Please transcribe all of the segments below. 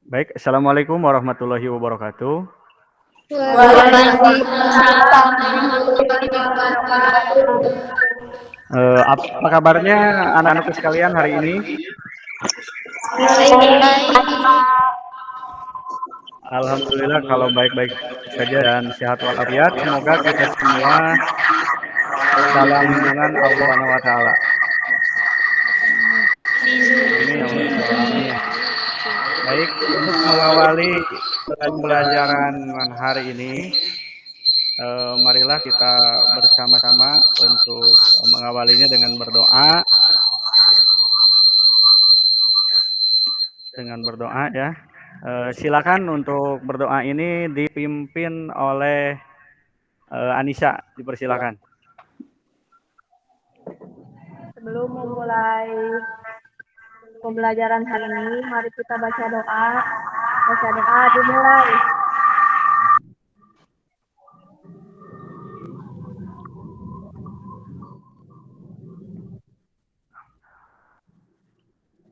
Baik, Assalamualaikum warahmatullahi wabarakatuh. Waalaikumsalam warahmatullahi wabarakatuh. Apa kabarnya anak-anakku sekalian hari ini? Baik. Alhamdulillah kalau baik-baik saja dan sehat walafiat. Semoga kita semua dalam lindungan Allah Subhanahu wa taala. Amin ya Allah ya Rabbal alamin. Baik, untuk mengawali pembelajaran hari ini, marilah kita bersama-sama untuk mengawalinya dengan berdoa. Ya. Silakan untuk berdoa ini dipimpin oleh Anissa, dipersilakan. Sebelum memulai pembelajaran hari ini, mari kita baca doa. Baca doa dimulai.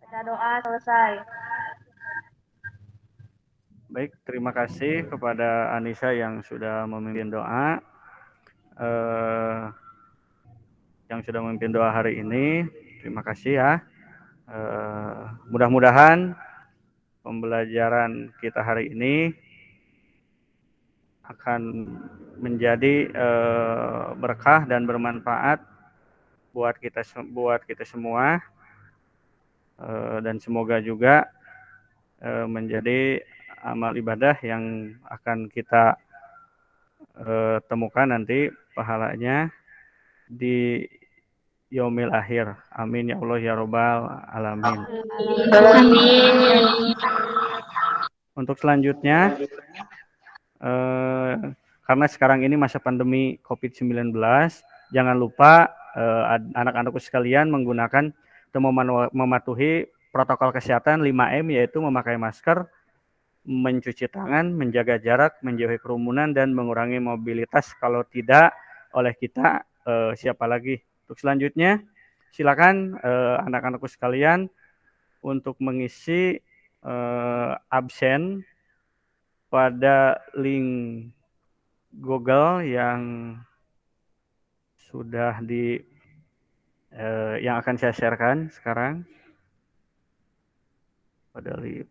Baca doa selesai. Baik, terima kasih kepada Anissa yang sudah memimpin doa. Yang sudah memimpin doa hari ini, terima kasih ya. Mudah-mudahan pembelajaran kita hari ini akan menjadi berkah dan bermanfaat buat kita semua, dan semoga juga menjadi amal ibadah yang akan kita temukan nanti pahalanya di yaumil akhir. Amin ya Allah ya Rabbal alamin. Amin. Untuk selanjutnya, karena sekarang ini masa pandemi COVID-19, jangan lupa anak-anakku sekalian menggunakan atau mematuhi protokol kesehatan 5M, yaitu memakai masker, mencuci tangan, menjaga jarak, menjauhi kerumunan, dan mengurangi mobilitas. Kalau tidak oleh kita, siapa lagi? Untuk selanjutnya, silakan anak-anakku sekalian untuk mengisi absen pada link Google yang sudah yang akan saya sharekan sekarang,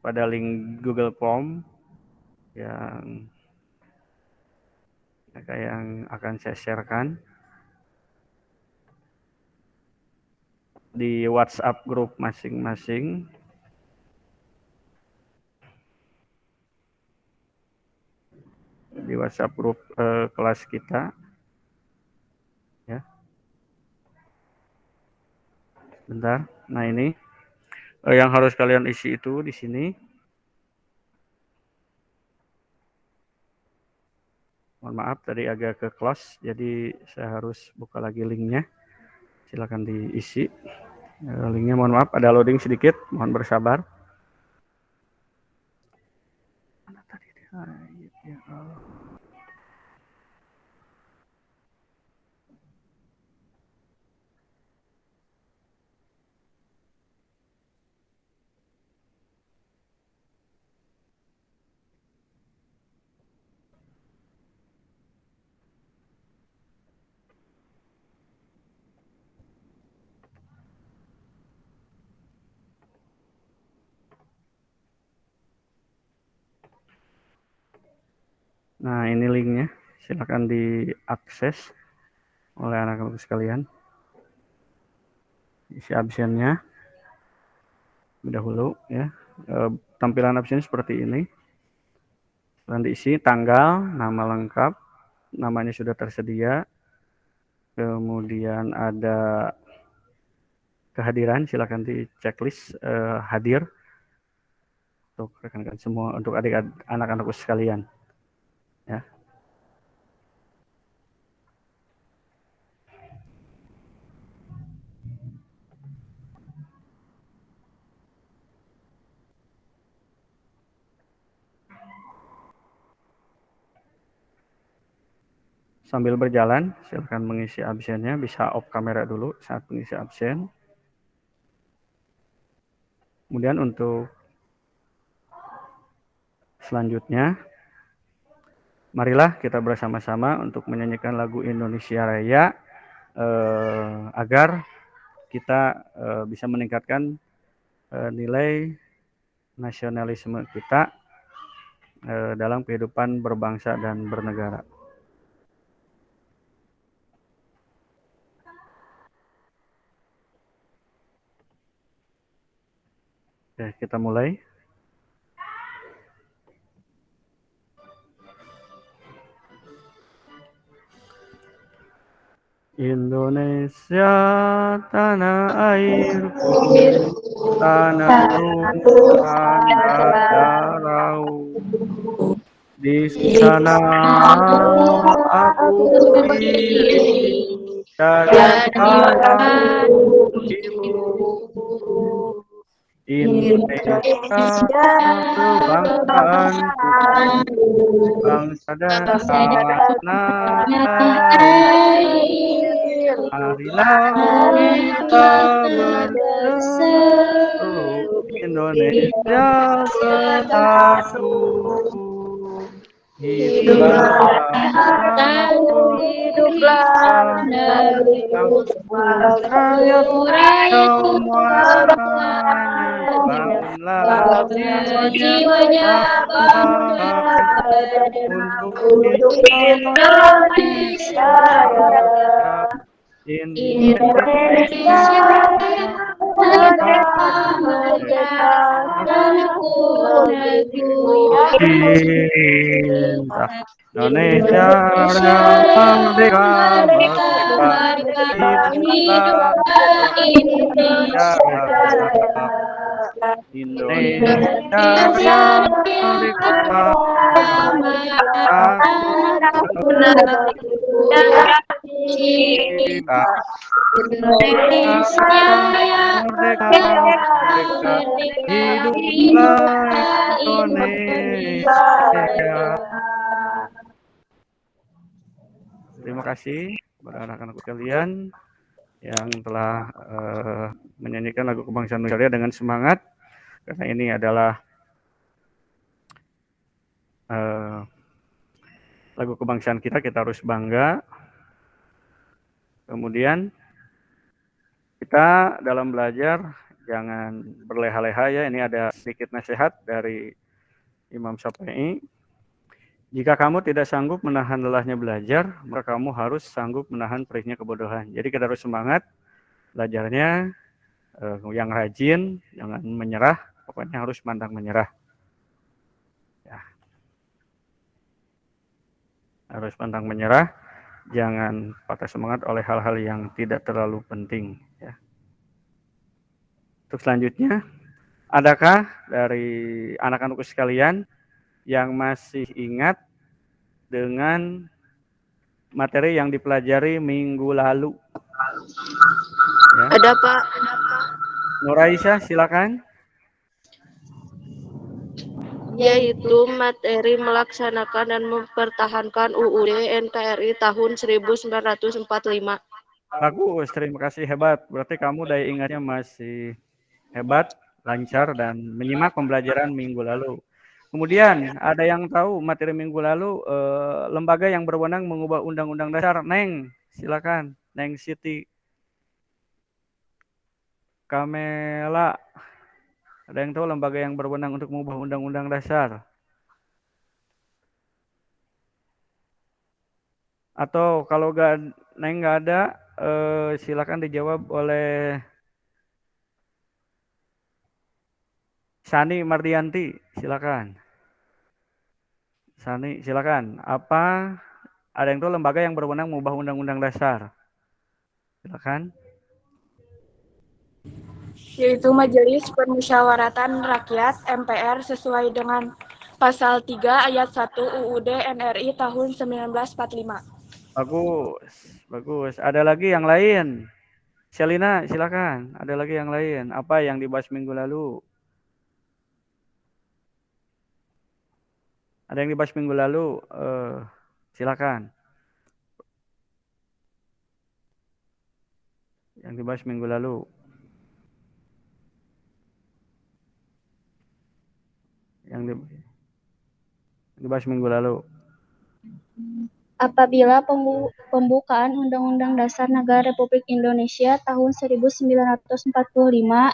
pada link Google Form yang akan saya sharekan di WhatsApp grup masing-masing. Di WhatsApp grup kelas kita, ya. Bentar. Nah, ini yang harus kalian isi itu di sini. Mohon maaf tadi agak ke close, jadi saya harus buka lagi linknya. Silakan diisi linknya. Mohon maaf ada loading sedikit, mohon bersabar. Nah, ini linknya, silakan diakses oleh anak-anak sekalian. Isi absennya dahulu, ya. Tampilan absen seperti ini. Dan diisi tanggal, nama lengkap, namanya sudah tersedia. Kemudian ada kehadiran, silakan di checklist hadir untuk rekan-rekan semua, untuk anak-anakku sekalian, ya. Sambil berjalan, silakan mengisi absennya, bisa off kamera dulu saat mengisi absen. Kemudian untuk Selanjutnya, marilah kita bersama-sama untuk menyanyikan lagu Indonesia Raya agar kita bisa meningkatkan nilai nasionalisme kita dalam kehidupan berbangsa dan bernegara. Oke, kita mulai. Indonesia tanah airku, tanah Tuhan darahku. Di sana aku berdiri dan saya hidup. Indonesia kebangsaanku, bangsa dan tanah air. Marilah kita berseru, Indonesia bersatu. Hiduplah hiduplah rakyat semuanya, bangunlah jiwanya untuk Indonesia Indonesia merdeka, hiduplah Indonesia merdeka, Indonesia merdeka, hiduplah Indonesia. Terima kasih kepada anak-anak sekalian yang telah menyanyikan lagu kebangsaan Indonesia dengan semangat, karena ini adalah lagu kebangsaan kita harus bangga. Kemudian kita dalam belajar jangan berleha-leha ya. Ini ada sedikit nasihat dari Imam Syafi'i. Jika kamu tidak sanggup menahan lelahnya belajar, maka kamu harus sanggup menahan perihnya kebodohan. Jadi kita harus semangat belajarnya, yang rajin, jangan menyerah, pokoknya harus pantang menyerah. Ya. Harus pantang menyerah, jangan patah semangat oleh hal-hal yang tidak terlalu penting. Ya. Untuk selanjutnya, adakah dari anak-anakku sekalian yang masih ingat dengan materi yang dipelajari minggu lalu? Ya. Ada Pak. Nuraisha, silakan. Yaitu materi melaksanakan dan mempertahankan UUD NKRI tahun 1945. Bagus, terima kasih, hebat. Berarti kamu daya ingatnya masih hebat, lancar, dan menyimak pembelajaran minggu lalu. Kemudian ada yang tahu materi minggu lalu lembaga yang berwenang mengubah Undang-Undang Dasar? Neng, silakan. Neng Siti. Kamela. Ada yang tahu lembaga yang berwenang untuk mengubah Undang-Undang Dasar? Atau kalau Neng nggak ada, silakan dijawab oleh Sani Mardianti, silakan. Sani, silakan. Apa ada yang tahu lembaga yang berwenang mengubah Undang-Undang Dasar? Silakan. Yaitu Majelis Permusyawaratan Rakyat MPR sesuai dengan Pasal 3 Ayat 1 UUD NRI tahun 1945. Bagus, bagus. Ada lagi yang lain? Selina, silakan. Ada lagi yang lain? Apa yang dibahas minggu lalu? Ada yang dibahas minggu lalu? Silakan. Yang dibahas minggu lalu. Yang Dibahas minggu lalu. Apabila pembukaan Undang-Undang Dasar Negara Republik Indonesia tahun 1945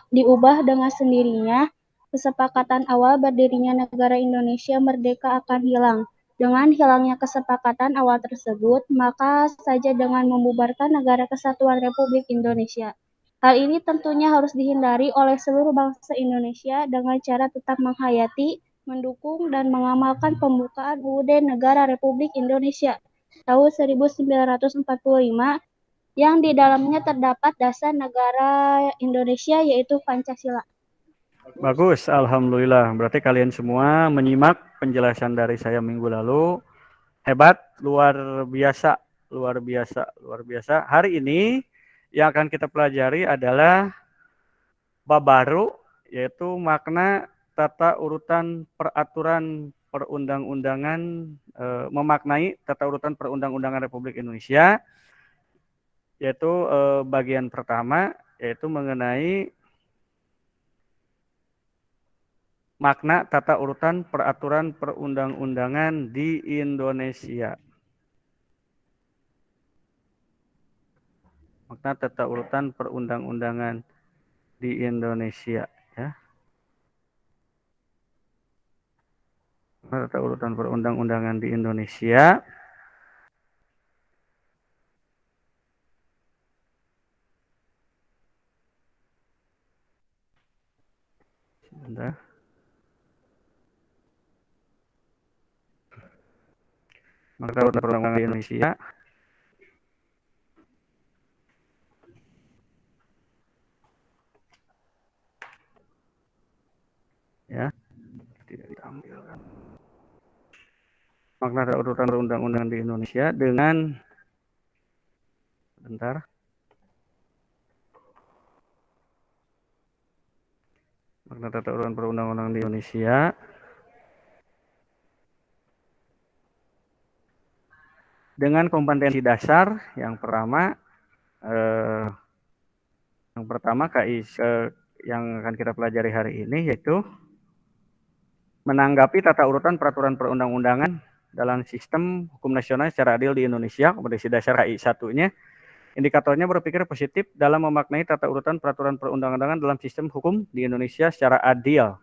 diubah dengan sendirinya, kesepakatan awal berdirinya negara Indonesia merdeka akan hilang. Dengan hilangnya kesepakatan awal tersebut, maka saja dengan membubarkan Negara Kesatuan Republik Indonesia. Hal ini tentunya harus dihindari oleh seluruh bangsa Indonesia dengan cara tetap menghayati, mendukung, dan mengamalkan pembukaan UUD Negara Republik Indonesia tahun 1945 yang di dalamnya terdapat dasar negara Indonesia yaitu Pancasila. Bagus, alhamdulillah. Berarti kalian semua menyimak penjelasan dari saya minggu lalu. Hebat, luar biasa, luar biasa, luar biasa. Hari ini yang akan kita pelajari adalah bab baru, yaitu makna tata urutan peraturan perundang-undangan, memaknai tata urutan perundang-undangan Republik Indonesia, yaitu bagian pertama, yaitu mengenai makna tata urutan peraturan perundang-undangan di Indonesia. Makna tata urutan perundang-undangan di Indonesia, ya. Tata urutan perundang-undangan di Indonesia. Sebentar. Makna tata urutan perundang-undangan di Indonesia. Ya, tidak ditampilkan. Makna tata urutan perundang-undangan di Indonesia dengan bentar. Makna tata urutan perundang-undangan di Indonesia dengan kompetensi dasar yang pertama, yang akan kita pelajari hari ini yaitu menanggapi tata urutan peraturan perundang-undangan dalam sistem hukum nasional secara adil di Indonesia. Kompetensi dasar KI 1-nya, indikatornya berpikir positif dalam memaknai tata urutan peraturan perundang-undangan dalam sistem hukum di Indonesia secara adil.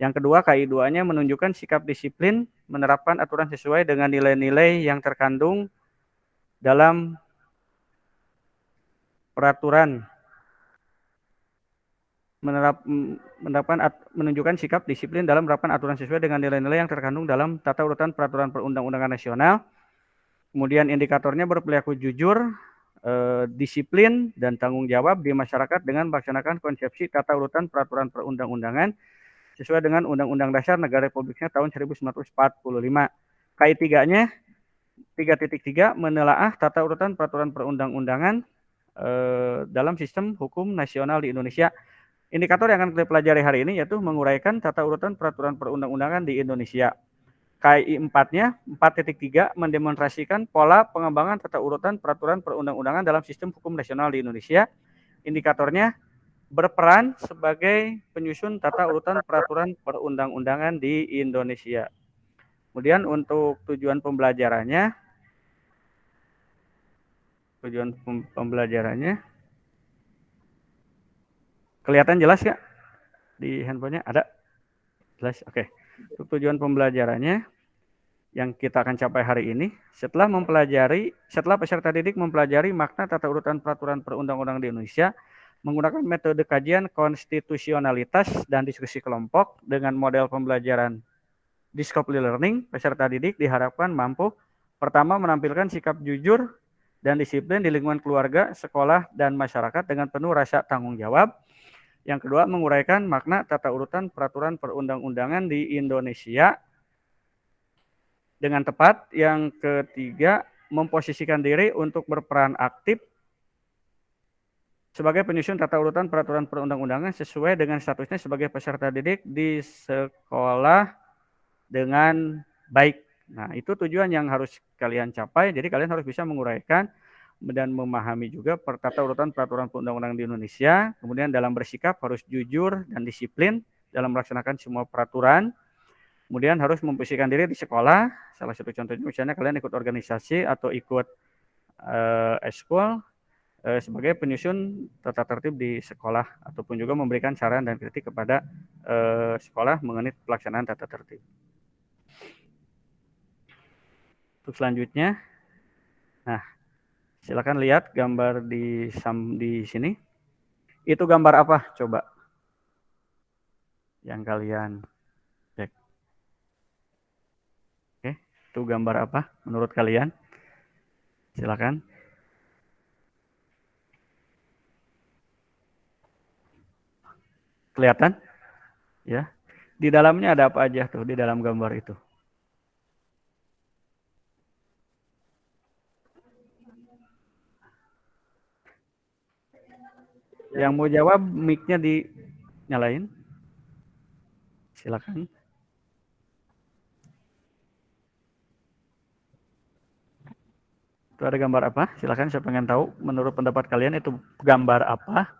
Yang kedua, KI 2-nya menunjukkan sikap disiplin menerapkan aturan sesuai dengan nilai-nilai yang terkandung dalam peraturan, menunjukkan sikap disiplin dalam menerapkan aturan sesuai dengan nilai-nilai yang terkandung dalam tata urutan peraturan perundang-undangan nasional. Kemudian indikatornya berperilaku jujur, disiplin, dan tanggung jawab di masyarakat dengan melaksanakan konsepsi tata urutan peraturan perundang-undangan sesuai dengan Undang-Undang Dasar Negara Republiknya tahun 1945. KI 3-nya 3.3 menelaah tata urutan peraturan perundang-undangan dalam sistem hukum nasional di Indonesia. Indikator yang akan kita pelajari hari ini yaitu menguraikan tata urutan peraturan perundang-undangan di Indonesia. KI 4-nya 4.3 mendemonstrasikan pola pengembangan tata urutan peraturan perundang-undangan dalam sistem hukum nasional di Indonesia. Indikatornya berperan sebagai penyusun tata urutan peraturan perundang-undangan di Indonesia. Kemudian untuk tujuan pembelajarannya kelihatan jelas nggak di handphonenya? Ada? Jelas? Oke. Untuk tujuan pembelajarannya yang kita akan capai hari ini, setelah peserta didik mempelajari makna tata urutan peraturan perundang-undangan di Indonesia menggunakan metode kajian konstitusionalitas dan diskusi kelompok dengan model pembelajaran discovery learning, peserta didik diharapkan mampu pertama menampilkan sikap jujur dan disiplin di lingkungan keluarga, sekolah, dan masyarakat dengan penuh rasa tanggung jawab. Yang kedua, menguraikan makna tata urutan peraturan perundang-undangan di Indonesia dengan tepat. Yang ketiga, memposisikan diri untuk berperan aktif sebagai penyusun tata urutan peraturan perundang-undangan sesuai dengan statusnya sebagai peserta didik di sekolah dengan baik. Nah, itu tujuan yang harus kalian capai. Jadi kalian harus bisa menguraikan dan memahami juga tata urutan peraturan perundang-undangan di Indonesia. Kemudian dalam bersikap harus jujur dan disiplin dalam melaksanakan semua peraturan. Kemudian harus memposisikan diri di sekolah. Salah satu contohnya misalnya kalian ikut organisasi atau ikut eskul sebagai penyusun tata tertib di sekolah, ataupun juga memberikan saran dan kritik kepada sekolah mengenai pelaksanaan tata tertib. Untuk selanjutnya, nah silakan lihat gambar di sini. Itu gambar apa? Coba yang kalian cek. Oke, itu gambar apa menurut kalian? Silakan. Kelihatan? Ya. Di dalamnya ada apa aja tuh di dalam gambar itu? Yang mau jawab mic-nya dinyalain. Silakan. Itu ada gambar apa? Silakan, saya pengen tahu menurut pendapat kalian itu gambar apa?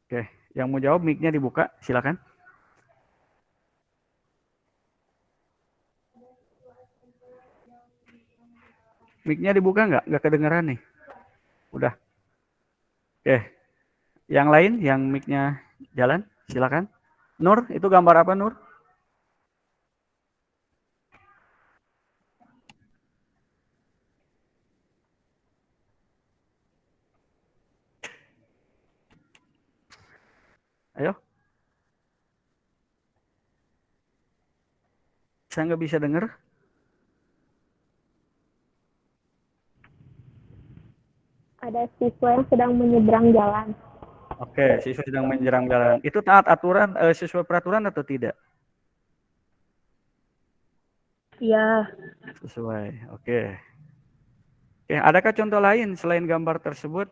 Oke, yang mau jawab mic-nya dibuka, silakan. Mic-nya dibuka nggak? Nggak kedengeran nih. Udah. Oke. Yang lain yang mic-nya jalan, silakan. Nur, itu gambar apa, Nur? Ayo. Saya nggak bisa dengar. Ada siswa yang sedang menyeberang jalan. Oke, siswa sedang menyeberang jalan. Itu taat aturan sesuai peraturan atau tidak? Iya. Sesuai. Oke. Oke, adakah contoh lain selain gambar tersebut?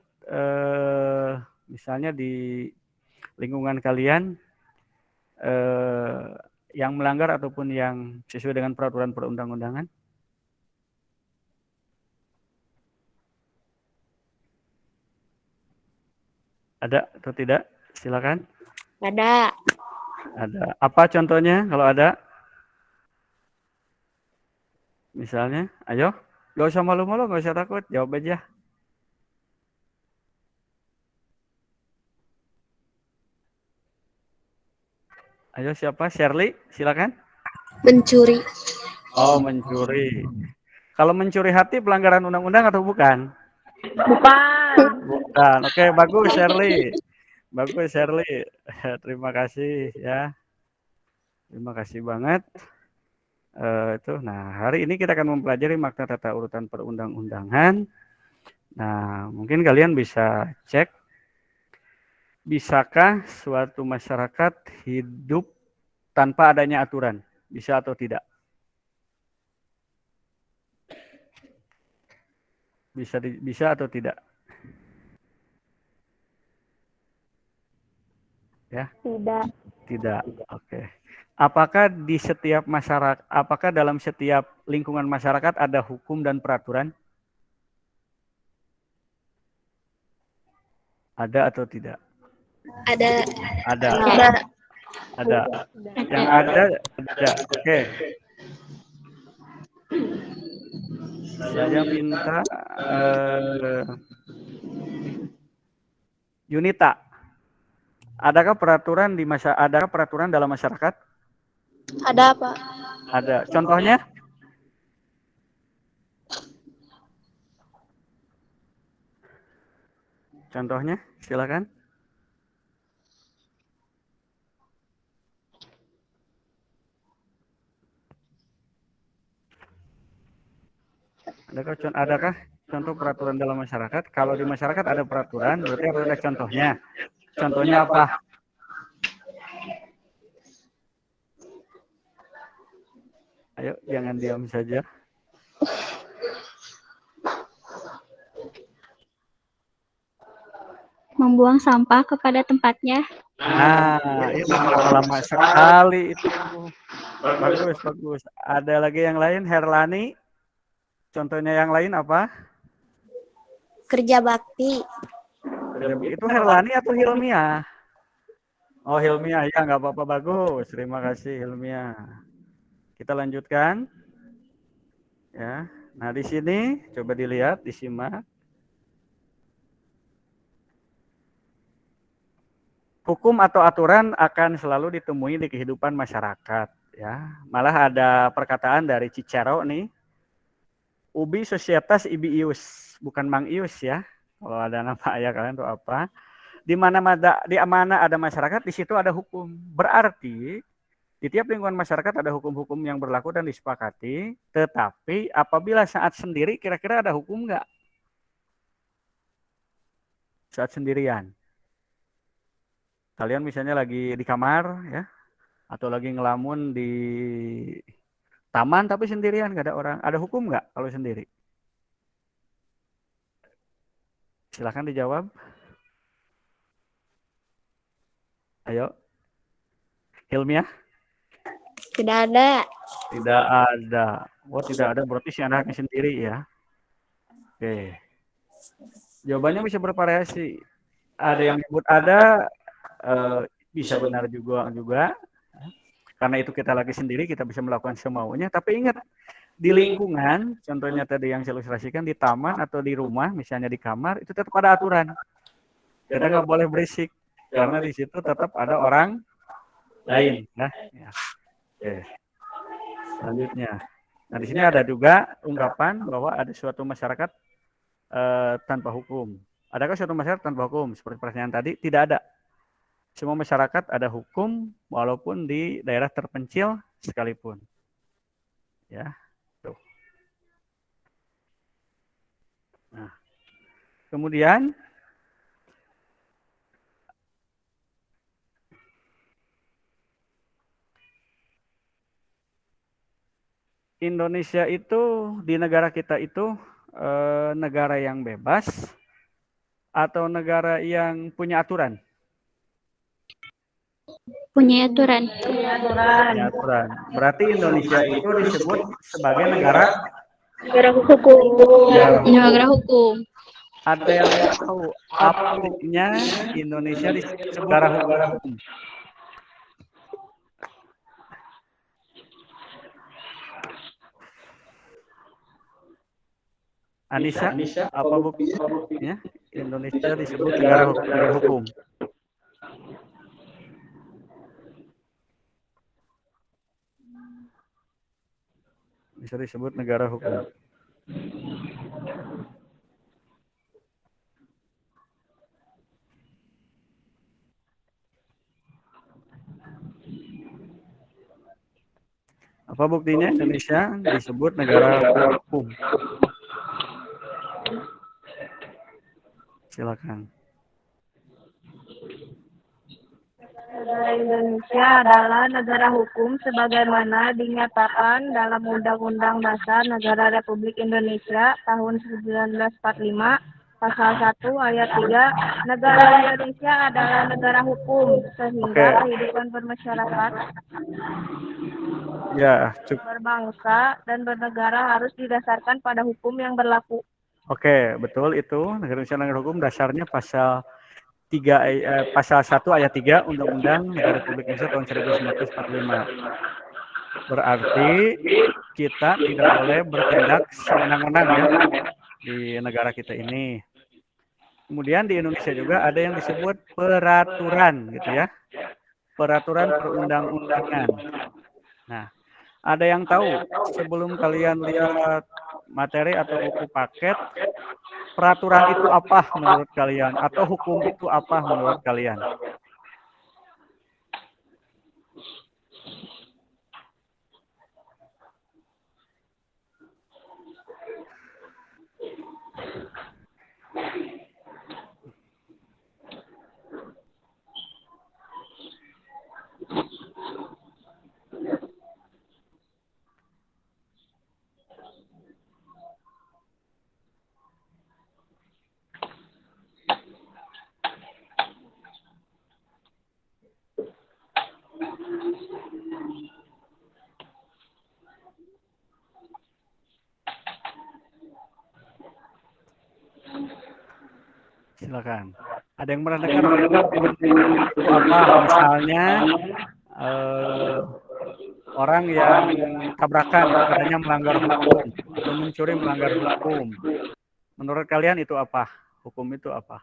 Misalnya di lingkungan kalian yang melanggar ataupun yang sesuai dengan peraturan perundang-undangan? Ada atau tidak? Silakan. Ada. Ada. Apa contohnya kalau ada? Misalnya, ayo. Gak usah malu-malu, gak usah takut. Jawab aja. Ayo, siapa? Shirley, silakan. Mencuri. Oh, mencuri. Kalau mencuri hati pelanggaran undang-undang atau bukan? Bukan. Bukan. Oke, bagus Shirley. Bagus Shirley. Terima kasih ya. Terima kasih banget. Nah, hari ini kita akan mempelajari makna tata urutan perundang-undangan. Nah, mungkin kalian bisa cek, bisakah suatu masyarakat hidup tanpa adanya aturan? Bisa atau tidak? Bisa atau tidak? Ya? Tidak. Tidak. Oke. Apakah di setiap masyarakat, apakah dalam setiap lingkungan masyarakat ada hukum dan peraturan? Ada atau tidak? Ada. Ada. Ada. Ada. Yang ada. Oke. Saya minta Yunita. Adakah peraturan dalam masyarakat? Ada, Pak. Ada. Contohnya? Contohnya, silakan. Adakah contoh peraturan dalam masyarakat? Kalau di masyarakat ada peraturan, berarti harus ada contohnya. Contohnya apa? Ayo, jangan diam saja. Membuang sampah kepada tempatnya. Nah, itu lama sekali itu. Bagus, bagus. Ada lagi yang lain, Herlani? Contohnya yang lain apa? Kerja bakti. Itu Herlani atau Hilmiah? Oh, Hilmiah, ya nggak apa-apa, bagus. Terima kasih Hilmiah. Kita lanjutkan. Ya. Nah, di sini coba dilihat, disimak. Hukum atau aturan akan selalu ditemui di kehidupan masyarakat, ya. Malah ada perkataan dari Cicero nih. Ubi societas ibi ius, bukan Mang Ius ya. Kalau ada nama ayah kalian itu apa? Di mana ada masyarakat, di situ ada hukum. Berarti di tiap lingkungan masyarakat ada hukum-hukum yang berlaku dan disepakati, tetapi apabila saat sendiri kira-kira ada hukum nggak? Saat sendirian. Kalian misalnya lagi di kamar ya, atau lagi ngelamun di taman tapi sendirian nggak ada orang, ada hukum nggak kalau sendiri? Silahkan dijawab. Ayo, Hilmiah. Tidak ada. Tidak ada. Oh, tidak ada berarti si anaknya sendiri ya. Oke. Jawabannya bisa bervariasi. Ada yang menyebut ada, bisa benar juga. Karena itu kita lagi sendiri, kita bisa melakukan semaunya. Tapi ingat, di lingkungan, contohnya tadi yang saya ilustrasikan, di taman atau di rumah, misalnya di kamar, itu tetap ada aturan. Kita nggak boleh berisik, karena di situ tetap ada orang lain. Ya. Oke. Selanjutnya. Nah, di sini ada juga ungkapan bahwa ada suatu masyarakat tanpa hukum. Adakah suatu masyarakat tanpa hukum? Seperti pertanyaan tadi, tidak ada. Semua masyarakat ada hukum, walaupun di daerah terpencil sekalipun. Ya, tuh. Nah, kemudian Indonesia itu di negara kita itu negara yang bebas atau negara yang punya aturan? Punya aturan. Punya aturan. Berarti Indonesia itu disebut sebagai negara Hukum. Negara hukum. Ada yang tahu artinya Indonesia disebut negara hukum? Anissa, apa buktinya Indonesia disebut negara hukum? Bisa disebut negara hukum. Apa buktinya Indonesia disebut negara hukum? Silakan. Negara Indonesia adalah negara hukum sebagaimana dinyatakan dalam Undang-Undang Dasar Negara Republik Indonesia tahun 1945 Pasal 1 Ayat 3. Negara Indonesia adalah negara hukum sehingga kehidupan bermasyarakat, Ya, berbangsa dan bernegara harus didasarkan pada hukum yang berlaku. Oke, betul itu. Negara Indonesia negara hukum dasarnya pasal 1 ayat 3 Undang-Undang Negara Republik Indonesia tahun 1945. Berarti kita tidak boleh bertindak sewenang-wenang ya di negara kita ini. Kemudian di Indonesia juga ada yang disebut peraturan gitu ya. Peraturan perundang-undangan. Nah, ada yang tahu sebelum kalian lihat materi atau buku paket, peraturan itu apa menurut kalian? Atau hukum itu apa menurut kalian? Silakan. Ada yang pernah dengar hukum itu apa? Misalnya orang yang tabrakan katanya melanggar hukum atau mencuri melanggar hukum. Menurut kalian itu apa? Hukum itu apa?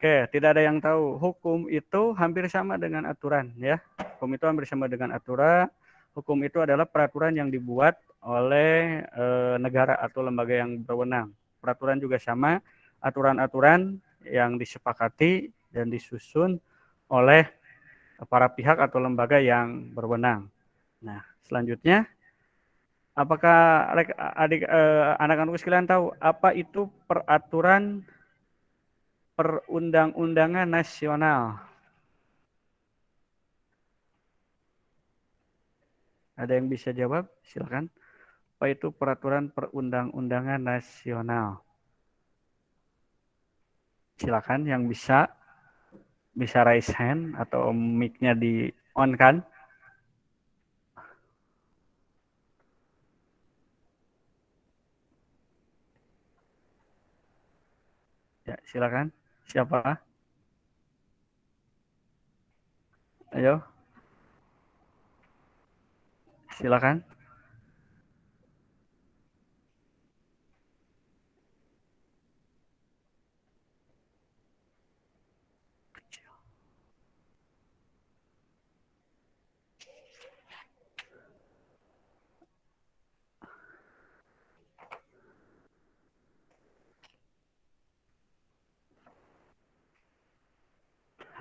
Oke, tidak ada yang tahu. Hukum itu hampir sama dengan aturan, ya. Hukum itu hampir sama dengan aturan. Hukum itu adalah peraturan yang dibuat oleh negara atau lembaga yang berwenang. Peraturan juga sama, aturan-aturan yang disepakati dan disusun oleh para pihak atau lembaga yang berwenang. Nah, selanjutnya, apakah anak-anak sekalian tahu apa itu peraturan perundang-undangan nasional? Ada yang bisa jawab? Silakan. Apa itu peraturan perundang-undangan nasional? Silakan yang bisa raise hand atau mic-nya di on kan? Ya, silakan. Siapa? Ayo. Silakan.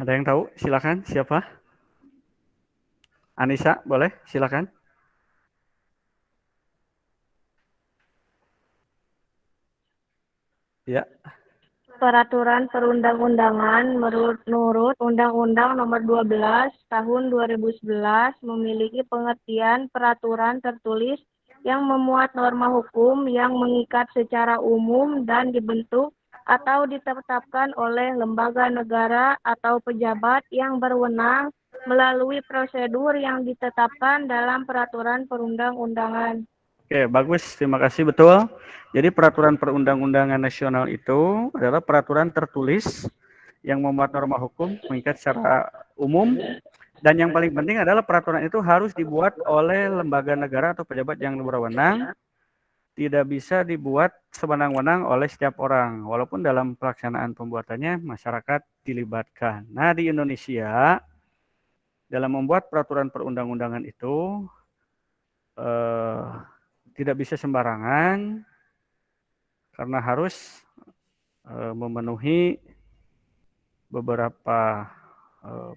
Ada yang tahu? Silakan. Siapa? Anissa, boleh? Silakan. Ya. Peraturan perundang-undangan menurut Undang-Undang Nomor 12 Tahun 2011 memiliki pengertian peraturan tertulis yang memuat norma hukum yang mengikat secara umum dan dibentuk atau ditetapkan oleh lembaga negara atau pejabat yang berwenang melalui prosedur yang ditetapkan dalam peraturan perundang-undangan. Oke, bagus. Terima kasih. Betul. Jadi peraturan perundang-undangan nasional itu adalah peraturan tertulis yang memuat norma hukum mengikat secara umum, dan yang paling penting adalah peraturan itu harus dibuat oleh lembaga negara atau pejabat yang berwenang, tidak bisa dibuat sewenang-wenang oleh setiap orang, walaupun dalam pelaksanaan pembuatannya masyarakat dilibatkan. Nah, di Indonesia dalam membuat peraturan perundang-undangan itu tidak bisa sembarangan karena harus memenuhi beberapa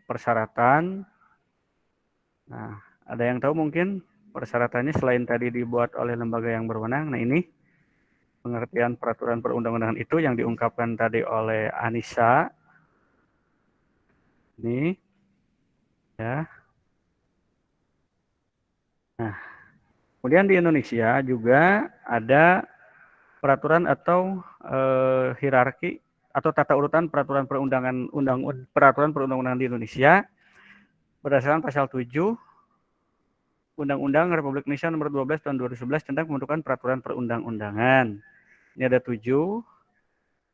persyaratan. Nah, ada yang tahu mungkin persyaratannya selain tadi dibuat oleh lembaga yang berwenang. Nah, ini pengertian peraturan perundang-undangan itu yang diungkapkan tadi oleh Anissa. Ini ya. Nah, kemudian di Indonesia juga ada peraturan atau hierarki atau tata urutan peraturan perundang-undangan di Indonesia berdasarkan pasal 7 Undang-Undang Republik Indonesia Nomor 12 Tahun 2011 tentang pembentukan peraturan perundang-undangan. Ini ada 7.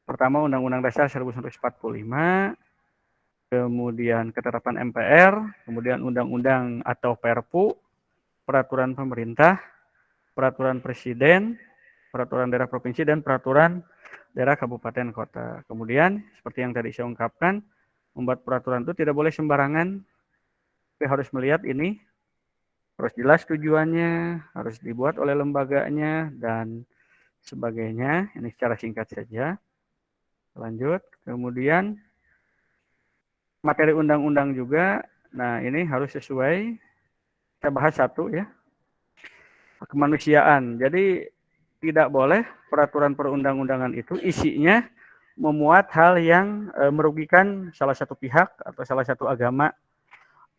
Pertama, Undang-Undang Dasar 1945, kemudian ketetapan MPR, kemudian Undang-Undang atau Perpu, peraturan pemerintah, peraturan presiden, peraturan daerah provinsi, dan peraturan daerah kabupaten kota. Kemudian, seperti yang tadi saya ungkapkan, membuat peraturan itu tidak boleh sembarangan, tapi harus melihat ini, harus jelas tujuannya, harus dibuat oleh lembaganya, dan sebagainya. Ini secara singkat saja. Lanjut, kemudian materi undang-undang juga. Nah, ini harus sesuai. Kita bahas satu ya. Kemanusiaan. Jadi tidak boleh peraturan perundang-undangan itu isinya memuat hal yang merugikan salah satu pihak atau salah satu agama.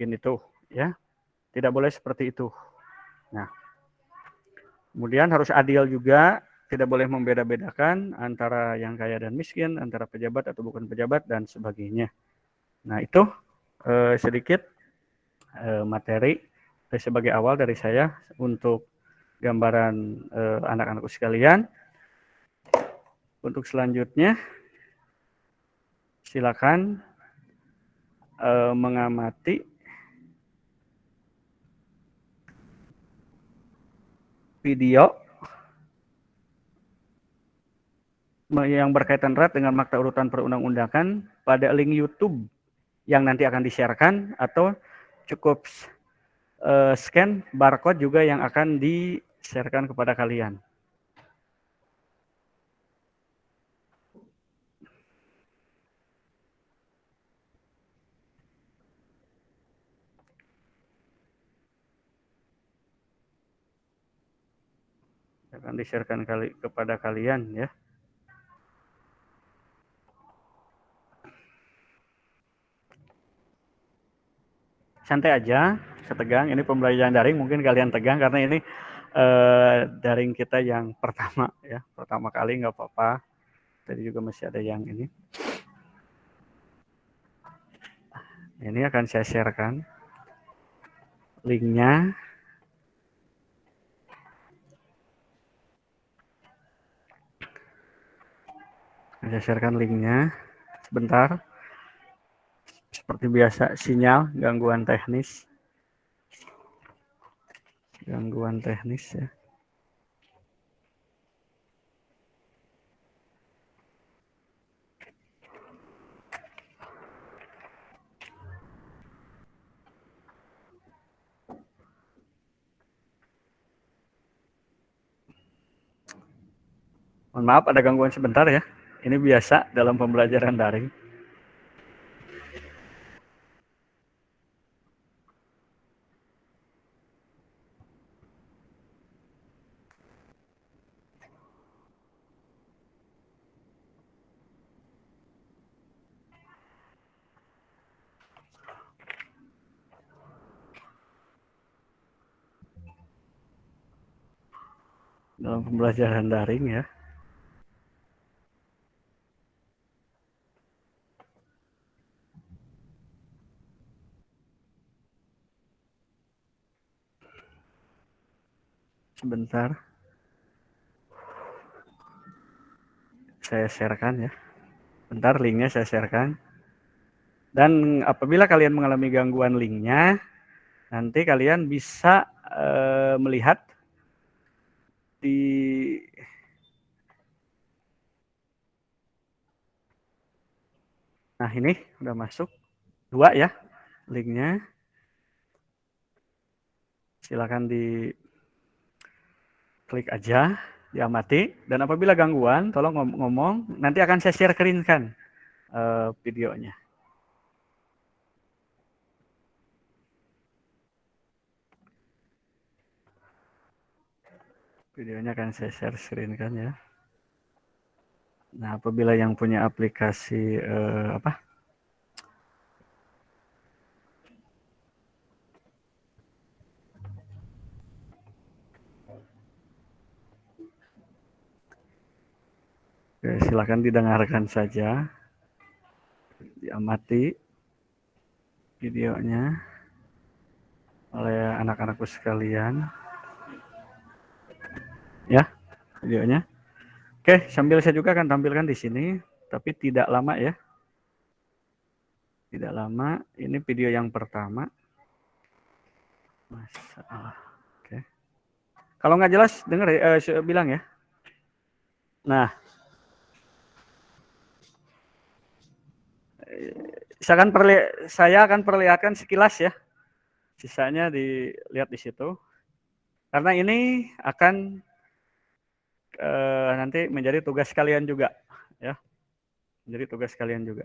Ini tuh ya. Tidak boleh seperti itu. Nah, kemudian harus adil juga. tidak boleh membeda-bedakan antara yang kaya dan miskin, antara pejabat atau bukan pejabat, dan sebagainya. Nah, itu sedikit materi sebagai awal dari saya untuk gambaran anak-anakku sekalian. Untuk selanjutnya, silakan mengamati video yang berkaitan erat dengan makta urutan perundang-undangan pada link YouTube yang nanti akan di-sharekan, atau cukup scan barcode juga yang akan di-sharekan kepada kalian. Akan di-sharekan kepada kalian ya. Santai aja, setegang. Ini pembelajaran daring, mungkin kalian tegang karena ini daring kita yang pertama ya, pertama kali, nggak apa-apa. Tadi juga masih ada yang ini. Ini akan saya sharekan linknya. Saya sharekan linknya sebentar. Seperti biasa, sinyal, gangguan teknis ya. Mohon maaf ada gangguan sebentar ya. Ini biasa dalam pembelajaran daring. Dalam pembelajaran daring ya. Sebentar. Saya sharekan ya. Bentar, linknya saya sharekan. Dan apabila kalian mengalami gangguan linknya, nanti kalian bisa melihat di nah ini udah masuk 2 ya linknya. Silakan di klik aja, diamati, dan apabila gangguan tolong ngomong, nanti akan saya share-kan videonya. Videonya akan saya share screen-kan ya. Nah, apabila yang punya aplikasi silakan didengarkan saja, diamati videonya oleh anak-anakku sekalian. Ya, videonya. Oke, sambil saya juga akan tampilkan di sini, tapi tidak lama ya. Tidak lama, ini video yang pertama. Masalah. Oke. Kalau nggak jelas, dengar bilang ya. Nah, saya akan perlihatkan sekilas ya. Sisanya dilihat di situ. Karena ini akan nanti menjadi tugas kalian juga ya. Menjadi tugas kalian juga.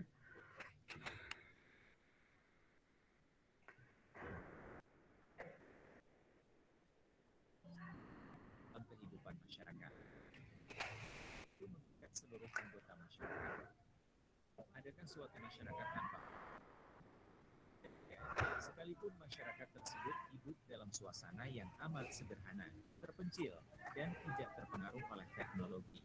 Kehidupan masyarakat untuk seluruh anggota masyarakat. Adakah suatu masyarakat tanpa Sekalipun masyarakat tersebut hidup dalam suasana yang amat sederhana, terpencil, dan tidak terpengaruh oleh teknologi.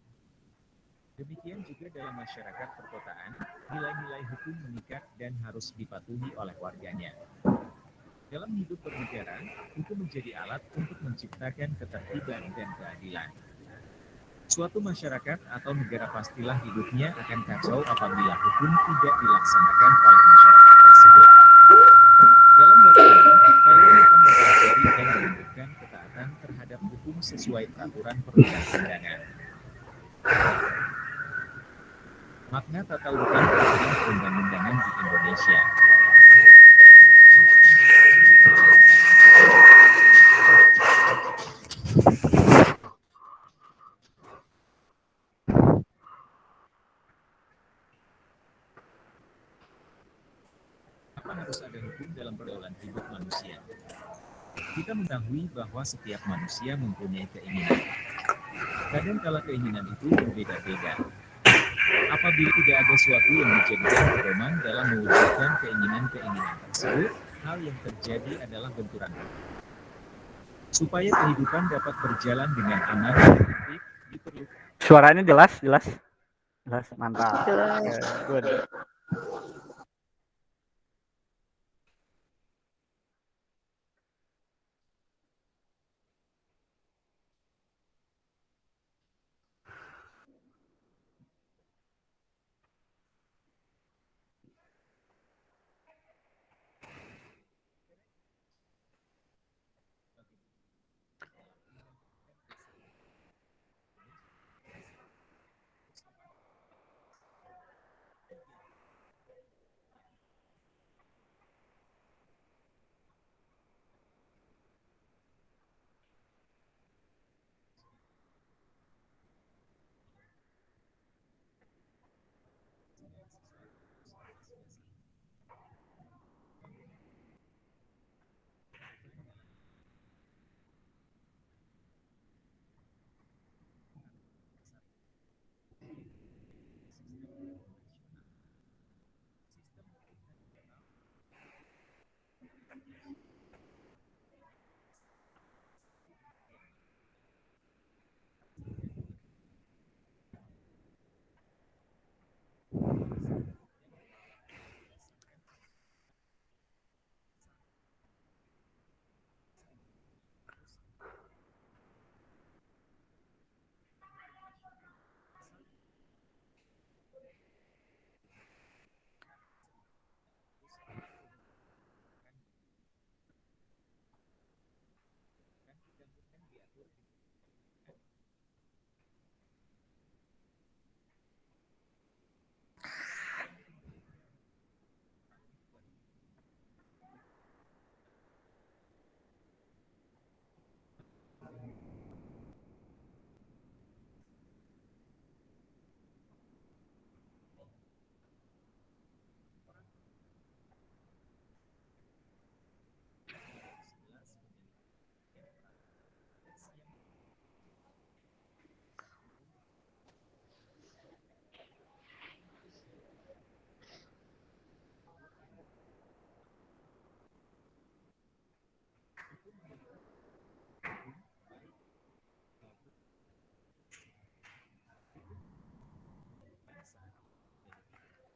Demikian juga dalam masyarakat perkotaan, nilai-nilai hukum mengikat dan harus dipatuhi oleh warganya. Dalam hidup bernegara, hukum menjadi alat untuk menciptakan ketertiban dan keadilan. Suatu masyarakat atau negara pastilah hidupnya akan kacau apabila hukum tidak dilaksanakan oleh masyarakat tersebut. Dalam bab ini, kalian akan mempelajari dan menunjukkan ketaatan terhadap hukum sesuai peraturan perundang-undangan. Makna tata urutan peraturan perundang-undangan di Indonesia. Apa harus ada hukum dalam pergaulan hidup manusia? Kita mengetahui bahwa setiap manusia mempunyai keinginan. Kadang-kala keinginan itu berbeda-beda. Apabila tidak ada suatu yang dijadikan pedoman dalam mewujudkan keinginan-keinginan tersebut, hal yang terjadi adalah benturan. Supaya kehidupan dapat berjalan dengan aman dan tertib, diperlukan. Suaranya jelas, mantap. Jelas. Good.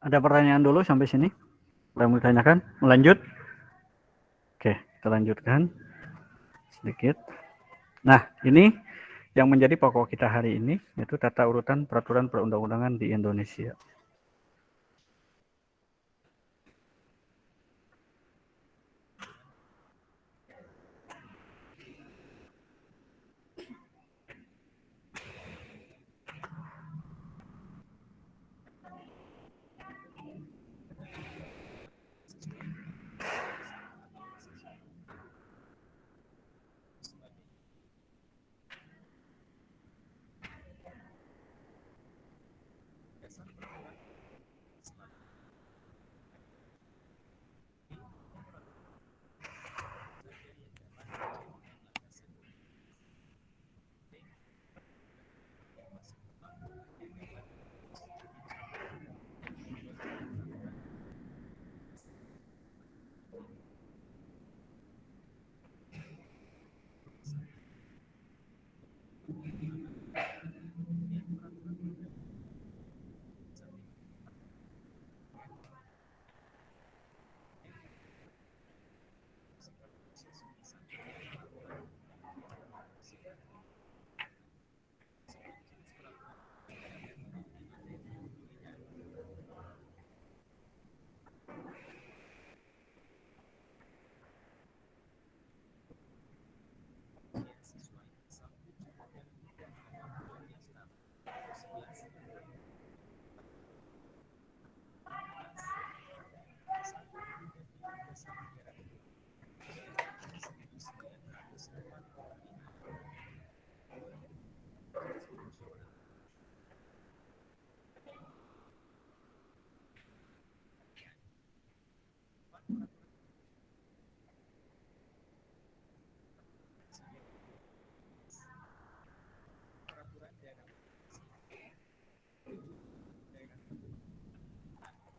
Ada pertanyaan dulu sampai sini? Yang mau ditanyakan? Melanjut? Oke, kita lanjutkan sedikit. Nah, ini yang menjadi pokok kita hari ini, yaitu tata urutan peraturan perundang-undangan di Indonesia.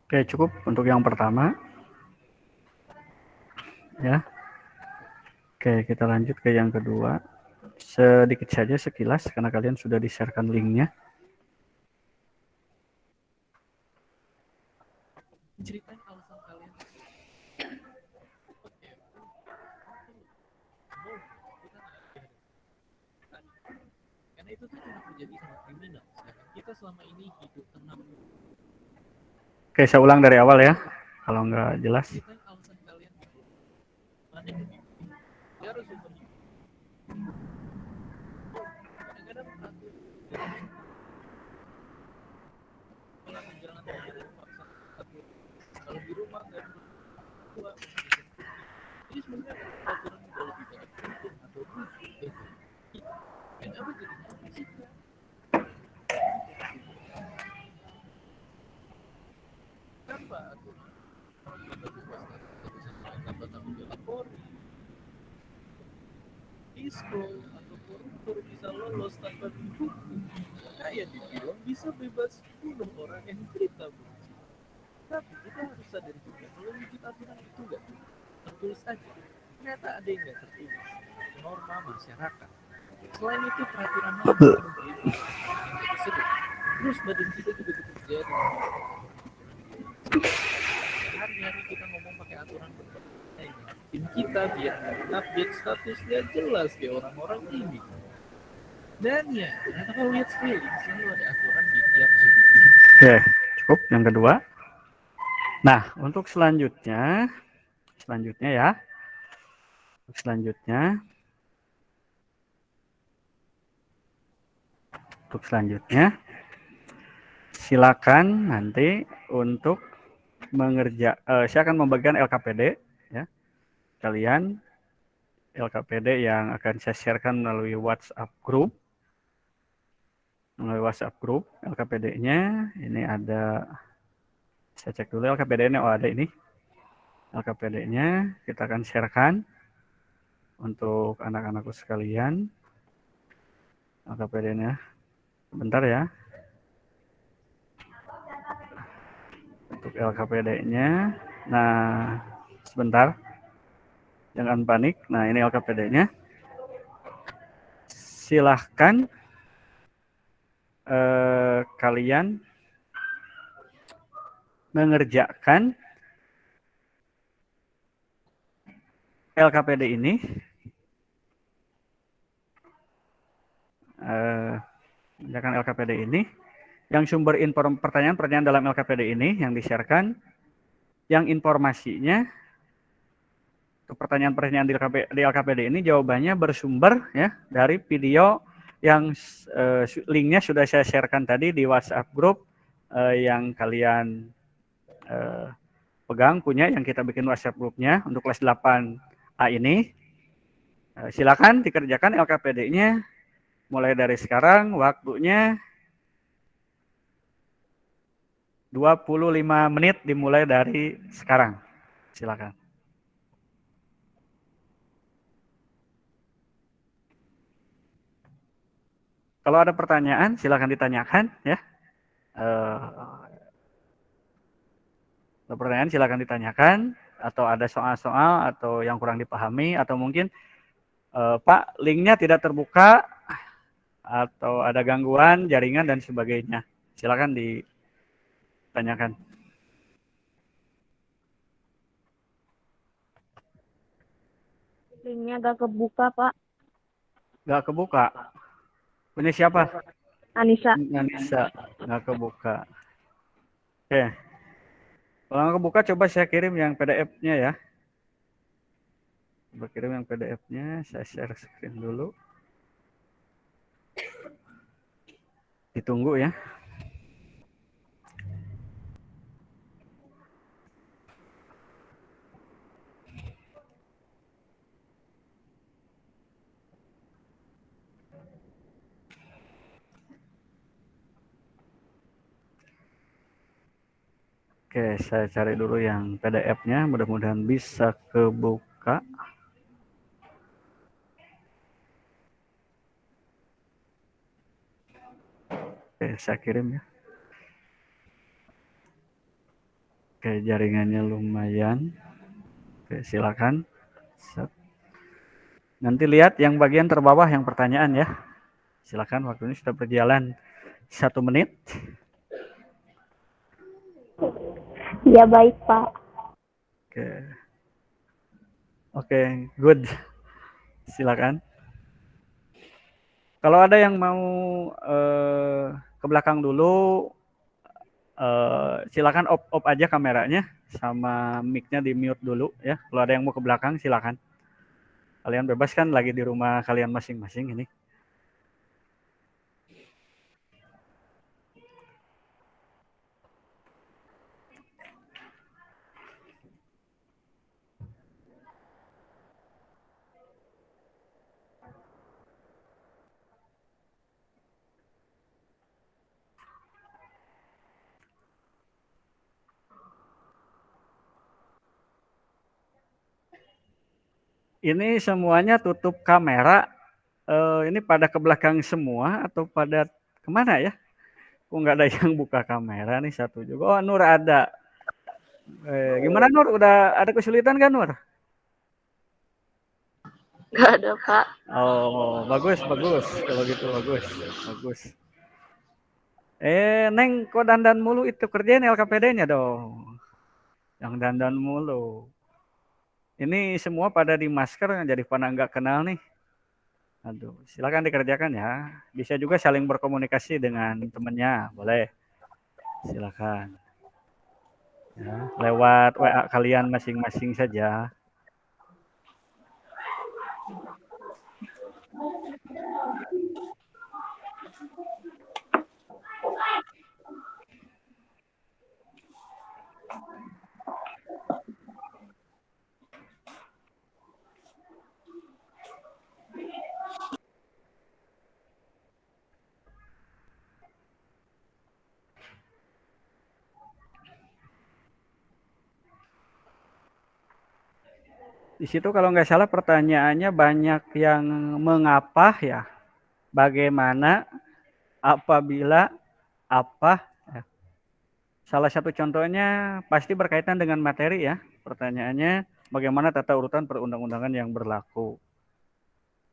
Oke, cukup untuk yang pertama. Ya. Oke, kita lanjut ke yang kedua. Sedikit saja sekilas karena kalian sudah di-share-kan linknya. Ceritain alasan kalian. Karena itu tuh cuma terjadi sama kriminal. Sedangkan kita selama ini hidup tenang. Oke, saya ulang dari awal ya. Kalau nggak jelas. Ceritain alasan kalian. Mana yang lebih? Ya harus lebih. Kadang-kadang peraturan jalan paksa. Kalau di rumah nggak dua. Jadi sebenarnya peraturan udah lebih banyak hukum atau rusuh. Dan apa jadinya? Kenapa aturan? Tanpa tanggung jawab Polri, disco atau koruptor bisa lolos tanpa dihukum. Kayak dibilang bisa bebas bunuh orang yang kita benci. Tapi kita harus sadar juga kalau wujud aturan itu nggak tertulis saja. Ternyata ada yang nggak tertulis. Norma masyarakat. Selain itu peraturan lain mungkin yang kita sebut. Terus badan kita juga bekerja dengan hari-hari kita ngomong pakai aturan tim kita biar update statusnya jelas kayak orang-orang ini. Dan ya, ternyata kalau lihat sekeliling selalu ada aturan di tiap sudut. Oke, cukup yang kedua. Nah, untuk selanjutnya ya. Untuk selanjutnya, silakan nanti untuk saya akan membagikan LKPD ya. Kalian LKPD yang akan saya sharekan melalui WhatsApp group. LKPD-nya ini ada, saya cek dulu LKPD-nya, ada ini. LKPD-nya kita akan sharekan untuk anak-anakku sekalian. LKPD-nya. Bentar ya. Untuk LKPD-nya. Nah, sebentar. Jangan panik. Nah, ini LKPD-nya. Silahkan kalian mengerjakan LKPD ini. Mengerjakan LKPD ini. Yang sumber pertanyaan dalam LKPD ini yang di-sharekan, yang informasinya untuk pertanyaan-pertanyaan di LKPD ini jawabannya bersumber ya dari video yang linknya sudah saya sharekan tadi di WhatsApp group yang kalian pegang punya, yang kita bikin WhatsApp grupnya untuk kelas 8A ini. Silakan dikerjakan LKPD-nya mulai dari sekarang, waktunya 25 menit dimulai dari sekarang. Silakan. Kalau ada pertanyaan, silakan ditanyakan ya. Ada pertanyaan silakan ditanyakan, atau ada soal-soal atau yang kurang dipahami, atau mungkin Pak, linknya tidak terbuka, atau ada gangguan jaringan dan sebagainya. Silakan ditanyakan. Linknya gak kebuka, Pak. Nggak kebuka. Punya siapa? Anissa. Anissa. Nggak kebuka. Oke. Kalau nggak kebuka, coba saya kirim yang PDF-nya ya. Coba kirim yang PDF-nya. Saya share screen dulu. Ditunggu ya. Oke, saya cari dulu yang PDF-nya, mudah-mudahan bisa kebuka. Oke, saya kirim ya. Oke, jaringannya lumayan. Oke, silakan. Nanti lihat yang bagian terbawah yang pertanyaan ya. Silakan, waktu ini sudah berjalan 1 menit. Ya baik Pak. Oke, good. Silakan. Kalau ada yang mau ke belakang dulu, silakan off aja kameranya sama mic-nya di mute dulu ya. Kalau ada yang mau ke belakang silakan. Kalian bebas kan lagi di rumah kalian masing-masing ini. Ini semuanya tutup kamera. Ini pada ke belakang semua atau pada kemana ya? Kok nggak ada yang buka kamera nih satu juga. Oh, Nur ada. Gimana Nur? Udah ada kesulitan kan Nur? Nggak ada, Pak. Oh, bagus. Kalau gitu bagus. Neng, kok dandan mulu itu kerjain LKPD-nya dong. Yang dandan mulu. Ini semua pada di masker jadi pada nggak kenal nih. Aduh, silakan dikerjakan ya. Bisa juga saling berkomunikasi dengan temennya, boleh. Silakan. Ya, lewat WA kalian masing-masing saja. Di situ kalau nggak salah pertanyaannya banyak yang mengapa ya, bagaimana, apabila, apa. Ya. Salah satu contohnya pasti berkaitan dengan materi ya. Pertanyaannya bagaimana tata urutan perundang-undangan yang berlaku.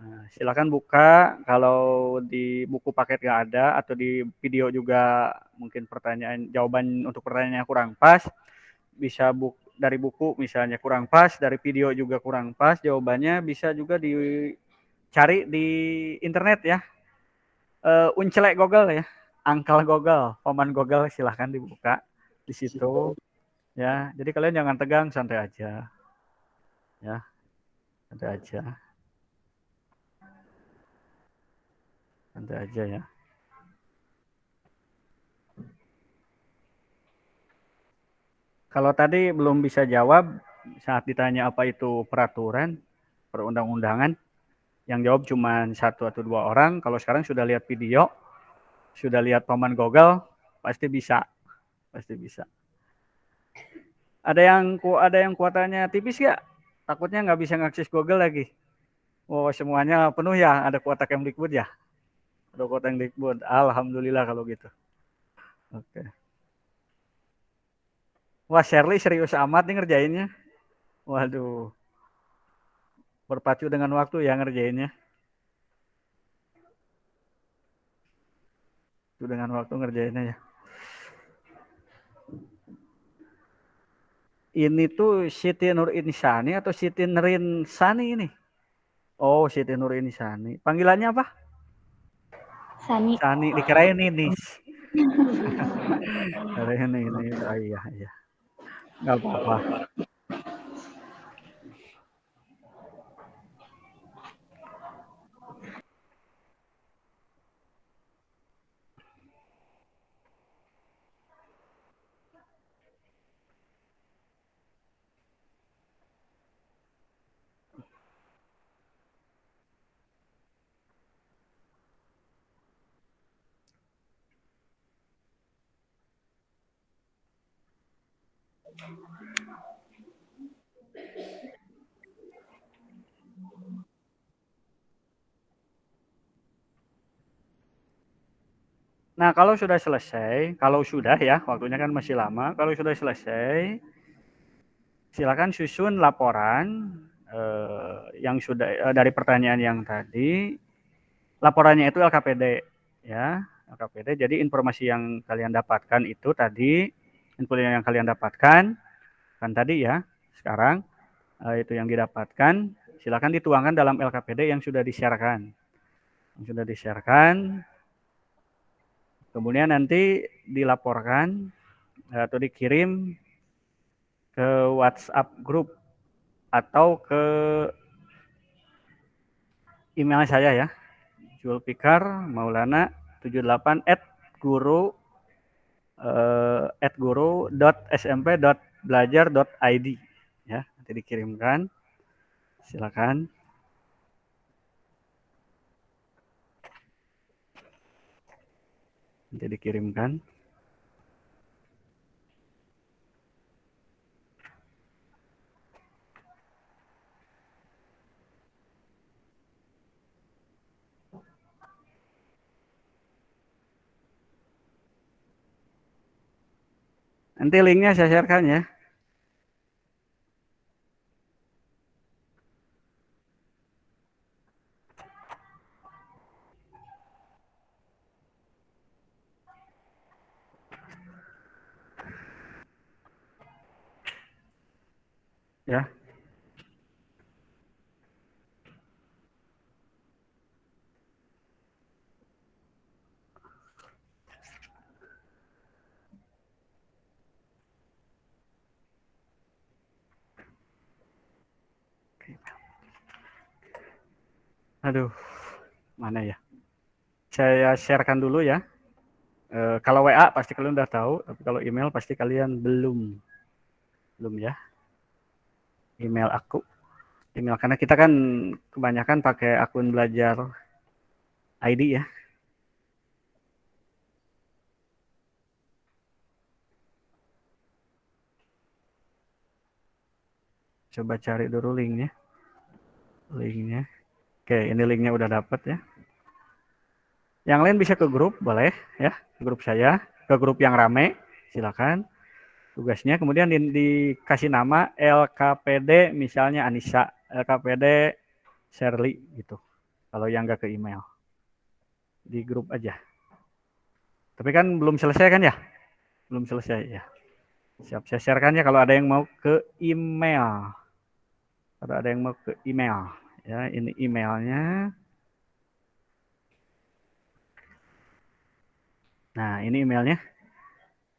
Nah, silakan buka kalau di buku paket nggak ada atau di video juga mungkin jawaban untuk pertanyaannya kurang pas, bisa dari buku misalnya kurang pas, dari video juga kurang pas jawabannya bisa juga dicari di internet ya. Uncelek Google ya, angkal Google, paman Google silahkan dibuka di situ ya. Jadi kalian jangan tegang, santai aja ya, santai aja ya. Kalau tadi belum bisa jawab saat ditanya apa itu peraturan perundang-undangan, yang jawab cuma 1 atau 2 orang. Kalau sekarang sudah lihat video, sudah lihat paman Google, pasti bisa. Ada yang kuotanya tipis ya? Takutnya nggak bisa ngakses Google lagi. Oh, semuanya penuh ya? Ada kuota Kemdikbud ya? Ada kuota Kemdikbud. Alhamdulillah kalau gitu. Oke. Wah, Shirley serius amat nih ngerjainnya. Waduh. Berpacu dengan waktu ya ngerjainnya. Itu dengan waktu ngerjainnya ya. Ini tuh Siti Nur Insani atau Siti Nerin Sani ini? Oh, Siti Nur Insani. Panggilannya apa? Sani. Sani, dikirain Ninis. Kirain Ninis. Oh, iya. Nggak apa-apa. Nah, kalau sudah selesai, kalau sudah ya, waktunya kan masih lama. Kalau sudah selesai, silakan susun laporan yang sudah dari pertanyaan yang tadi. Laporannya itu LKPD ya, LKPD. Jadi informasi yang kalian dapatkan itu tadi, info yang kalian dapatkan kan tadi ya. Sekarang itu yang didapatkan, silakan dituangkan dalam LKPD yang sudah disiarkan. Yang sudah disiarkan, kemudian nanti dilaporkan atau dikirim ke WhatsApp grup atau ke email saya ya, Zulfikar Maulana 78 @guru @guru.smp.belajar.id ya, nanti dikirimkan. Silakan. Nanti dikirimkan. Nanti linknya saya sharekan ya. Ya. Aduh, mana ya? Saya sharekan dulu ya. Kalau WA pasti kalian udah tahu, tapi kalau email pasti kalian belum ya. Email aku, email karena kita kan kebanyakan pakai akun belajar ID ya. Coba cari dulu linknya. Linknya. Oke, ini linknya udah dapat ya. Yang lain bisa ke grup, boleh ya. Ke grup saya, ke grup yang rame, silakan. Tugasnya kemudian dikasih nama LKPD misalnya Anissa, LKPD Shirley gitu. Kalau yang nggak ke email. Di grup aja. Tapi kan belum selesai kan ya? Belum selesai ya. Siap, saya sharekan ya kalau ada yang mau ke email. Kalau ada yang mau ke email. Ya, ini emailnya. Nah, ini emailnya.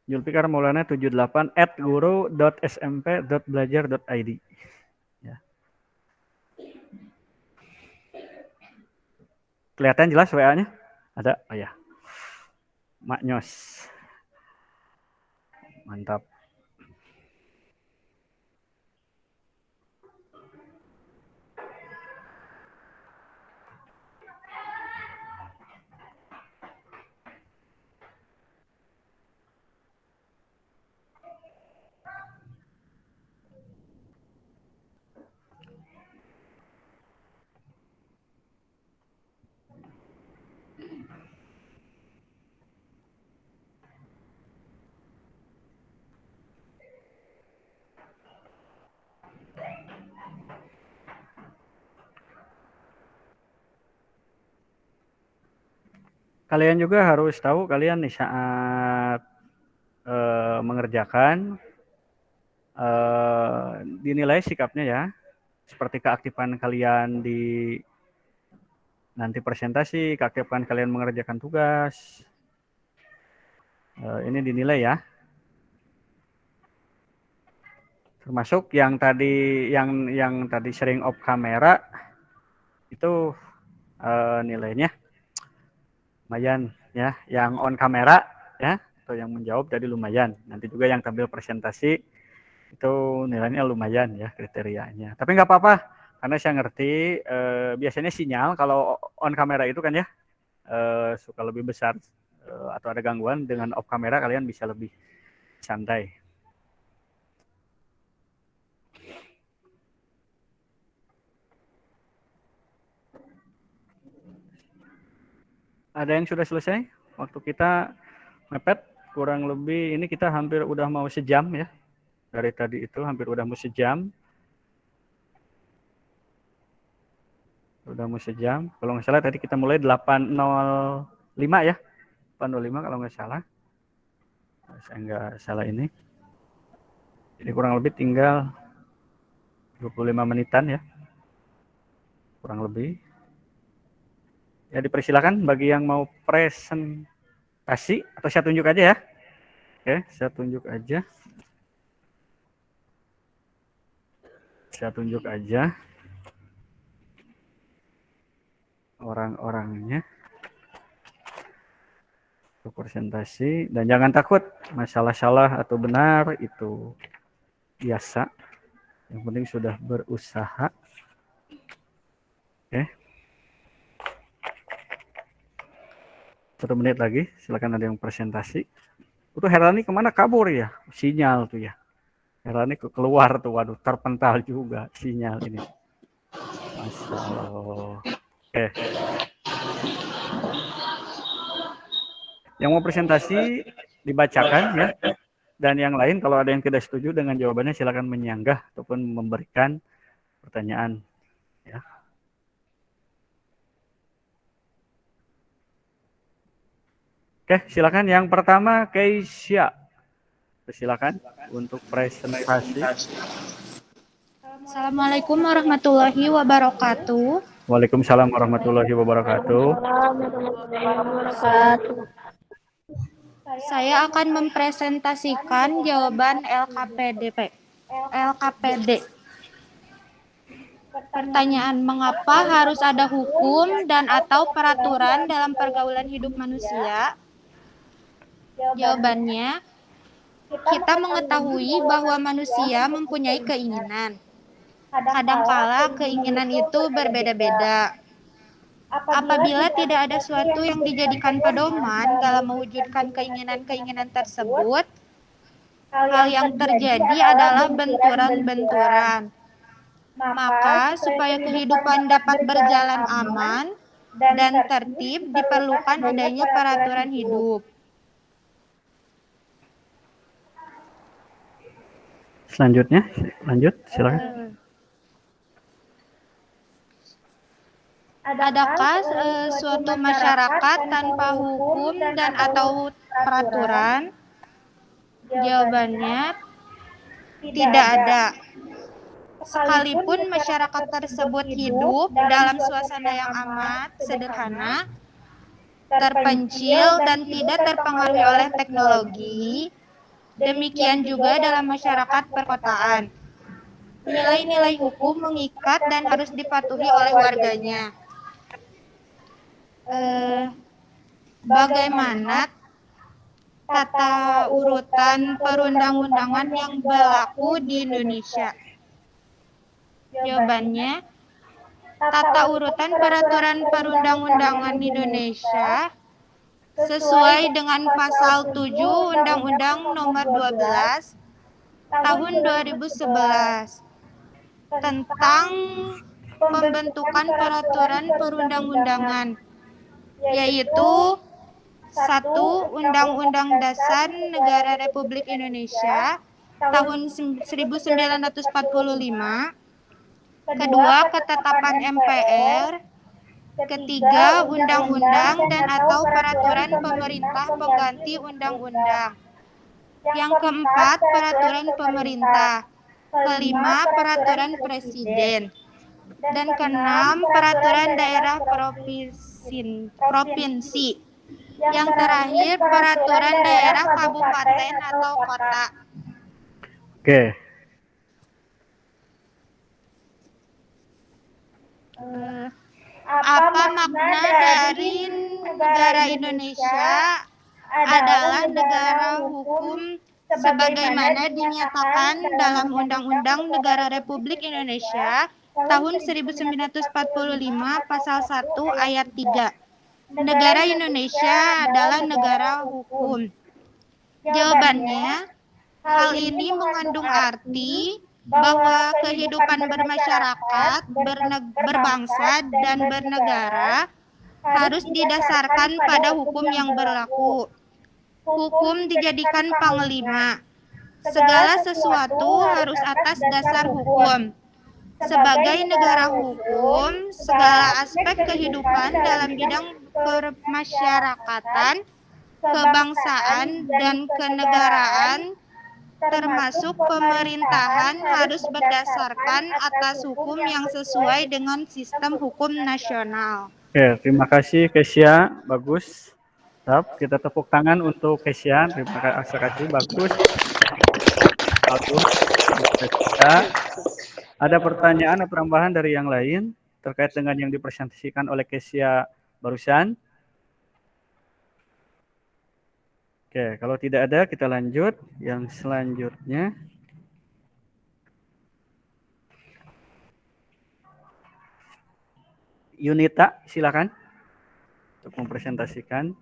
Zulfikar Maulana 78 @guru.smp.belajar.id ya. Kelihatan jelas WA-nya? Ada? Oh ya. Maknyos. Mantap. Kalian juga harus tahu kalian nih saat mengerjakan dinilai sikapnya ya. Seperti keaktifan kalian di nanti presentasi, keaktifan kalian mengerjakan tugas. Ini dinilai ya. Termasuk yang tadi sering off kamera itu nilainya lumayan ya. Yang on kamera ya atau yang menjawab jadi lumayan. Nanti juga yang tampil presentasi itu nilainya lumayan ya kriterianya. Tapi nggak apa-apa karena saya ngerti biasanya sinyal kalau on kamera itu kan ya suka lebih besar atau ada gangguan. Dengan off kamera kalian bisa lebih santai. Ada yang sudah selesai? waktu kita mepet, kurang lebih ini kita hampir udah mau sejam ya. Dari tadi itu hampir udah mau sejam. Udah mau sejam. Kalau nggak salah tadi kita mulai 8.05 ya. 8.05 kalau nggak salah. Saya nggak salah ini. Jadi kurang lebih tinggal 25 menitan ya. Kurang lebih. Ya dipersilakan bagi yang mau presentasi atau saya tunjuk aja ya. Oke, saya tunjuk aja. Saya tunjuk aja orang-orangnya untuk presentasi, dan jangan takut masalah salah atau benar itu biasa. Yang penting sudah berusaha. Oke. 1 menit lagi, silakan ada yang presentasi. Itu Herani kemana kabur ya? Sinyal tuh ya. Herani keluar tuh, waduh terpental juga sinyal ini. Masya Allah. Oke. Yang mau presentasi dibacakan ya. Dan yang lain kalau ada yang tidak setuju dengan jawabannya silakan menyanggah ataupun memberikan pertanyaan ya. Oke, silakan yang pertama Keisha. Silakan untuk presentasi. Assalamualaikum warahmatullahi wabarakatuh. Waalaikumsalam warahmatullahi wabarakatuh. Saya akan mempresentasikan jawaban LKPD. Pertanyaan, mengapa harus ada hukum dan atau peraturan dalam pergaulan hidup manusia? Jawabannya, kita mengetahui bahwa manusia mempunyai keinginan. Kadangkala keinginan itu berbeda-beda. Apabila tidak ada suatu yang dijadikan pedoman dalam mewujudkan keinginan-keinginan tersebut, hal yang terjadi adalah benturan-benturan. Maka, supaya kehidupan dapat berjalan aman dan tertib, diperlukan adanya peraturan hidup. Selanjutnya, lanjut, silakan. Adakah suatu masyarakat tanpa hukum dan atau peraturan? Jawabannya, tidak ada. Sekalipun masyarakat tersebut hidup dalam suasana yang amat sederhana, terpencil dan tidak terpengaruhi oleh teknologi, demikian juga dalam masyarakat perkotaan. Nilai-nilai hukum mengikat dan harus dipatuhi oleh warganya. Bagaimana tata urutan perundang-undangan yang berlaku di Indonesia? Jawabannya, tata urutan peraturan perundang-undangan Indonesia sesuai dengan pasal 7 Undang-Undang Nomor 12 Tahun 2011 tentang pembentukan peraturan perundang-undangan, yaitu 1. Undang-Undang Dasar Negara Republik Indonesia tahun 1945, kedua, ketetapan MPR, ketiga, undang-undang dan atau peraturan pemerintah pengganti undang-undang, yang keempat, peraturan pemerintah, kelima, peraturan presiden, dan keenam, peraturan daerah provinsi, yang terakhir, peraturan daerah kabupaten atau kota. Oke. Apa makna dari negara Indonesia adalah negara hukum sebagaimana dinyatakan dalam Undang-Undang Negara Republik Indonesia tahun 1945 pasal 1 ayat 3. Negara Indonesia adalah negara hukum. Jawabannya, hal ini mengandung arti bahwa kehidupan bermasyarakat, berbangsa, dan bernegara harus didasarkan pada hukum yang berlaku. Hukum dijadikan panglima. Segala sesuatu harus atas dasar hukum. Sebagai negara hukum, segala aspek kehidupan dalam bidang permasyarakatan, kebangsaan, dan kenegaraan, termasuk pemerintahan, harus berdasarkan atas hukum yang sesuai dengan sistem hukum nasional. Oke, terima kasih Kesia, bagus. Siap, kita tepuk tangan untuk Kesia. Terima kasih, bagus. Bagus. Kesia. Ada pertanyaan atau tambahan dari yang lain terkait dengan yang dipresentasikan oleh Kesia barusan? Oke, kalau tidak ada kita lanjut. Yang selanjutnya. Yunita, silakan untuk mempresentasikan.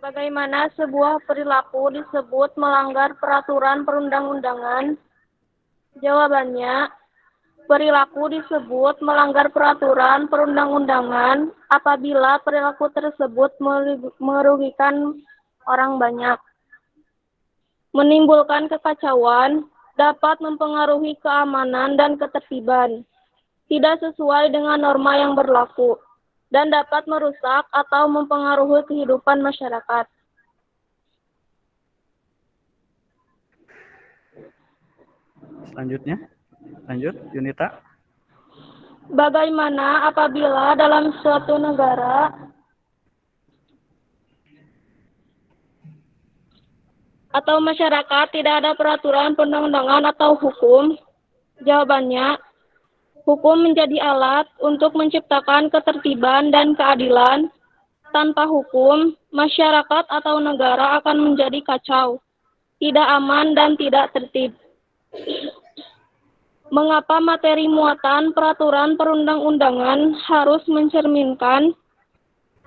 Bagaimana sebuah perilaku disebut melanggar peraturan perundang-undangan? Jawabannya, perilaku disebut melanggar peraturan perundang-undangan apabila perilaku tersebut merugikan orang banyak, menimbulkan kekacauan, dapat mempengaruhi keamanan dan ketertiban, tidak sesuai dengan norma yang berlaku, dan dapat merusak atau mempengaruhi kehidupan masyarakat. Selanjutnya, lanjut Yunita. Bagaimana apabila dalam suatu negara atau masyarakat tidak ada peraturan perundang-undangan atau hukum? Jawabannya, hukum menjadi alat untuk menciptakan ketertiban dan keadilan. Tanpa hukum, masyarakat atau negara akan menjadi kacau, tidak aman dan tidak tertib. Mengapa materi muatan peraturan perundang-undangan harus mencerminkan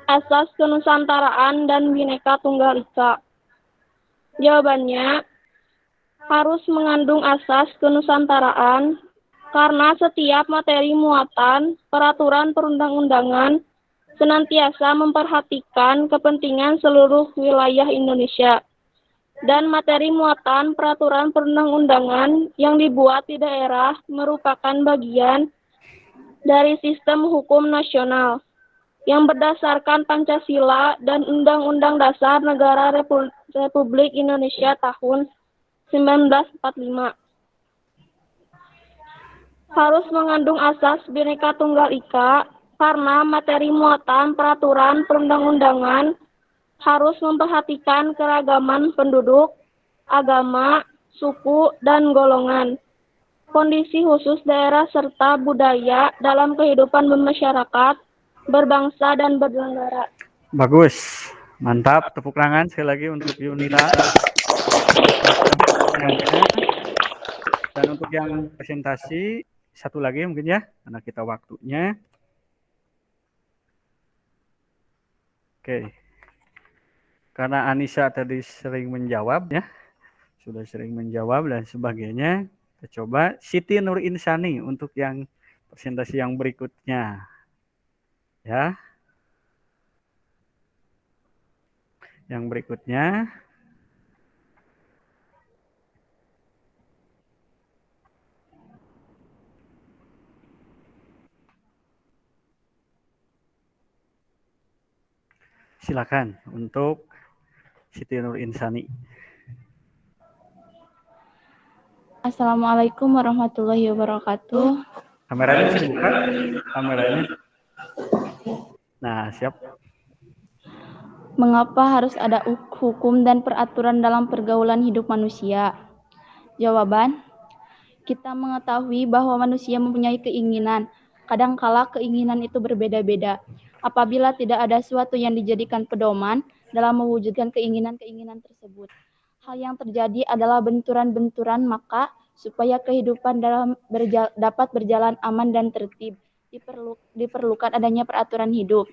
asas kenusantaraan dan Bhinneka Tunggal Ika? Jawabannya, harus mengandung asas kenusantaraan karena setiap materi muatan peraturan perundang-undangan senantiasa memperhatikan kepentingan seluruh wilayah Indonesia, dan materi muatan peraturan perundang-undangan yang dibuat di daerah merupakan bagian dari sistem hukum nasional yang berdasarkan Pancasila dan Undang-Undang Dasar Negara Republik Indonesia tahun 1945. Harus mengandung asas Bhinneka Tunggal Ika karena materi muatan peraturan perundang-undangan harus memperhatikan keragaman penduduk, agama, suku, dan golongan, kondisi khusus daerah serta budaya dalam kehidupan bermasyarakat, berbangsa, dan bernegara. Bagus, mantap. Tepuk tangan sekali lagi untuk Yunita. Dan untuk yang presentasi, satu lagi mungkin ya, karena kita waktunya. Oke. Karena Anissa tadi sering menjawab ya, sudah sering menjawab dan sebagainya, kita coba Siti Nur Insani untuk yang presentasi yang berikutnya. Ya. Yang berikutnya. Silakan untuk Siti Nur Insani. Assalamualaikum warahmatullahi wabarakatuh. Kameranya bisa dibuka? Kameranya. Nah, siap. Mengapa harus ada hukum dan peraturan dalam pergaulan hidup manusia? Jawaban, kita mengetahui bahwa manusia mempunyai keinginan. Kadangkala keinginan itu berbeda-beda. Apabila tidak ada suatu yang dijadikan pedoman dalam mewujudkan keinginan-keinginan tersebut, hal yang terjadi adalah benturan-benturan, maka supaya kehidupan dapat berjalan aman dan tertib, diperlukan adanya peraturan hidup.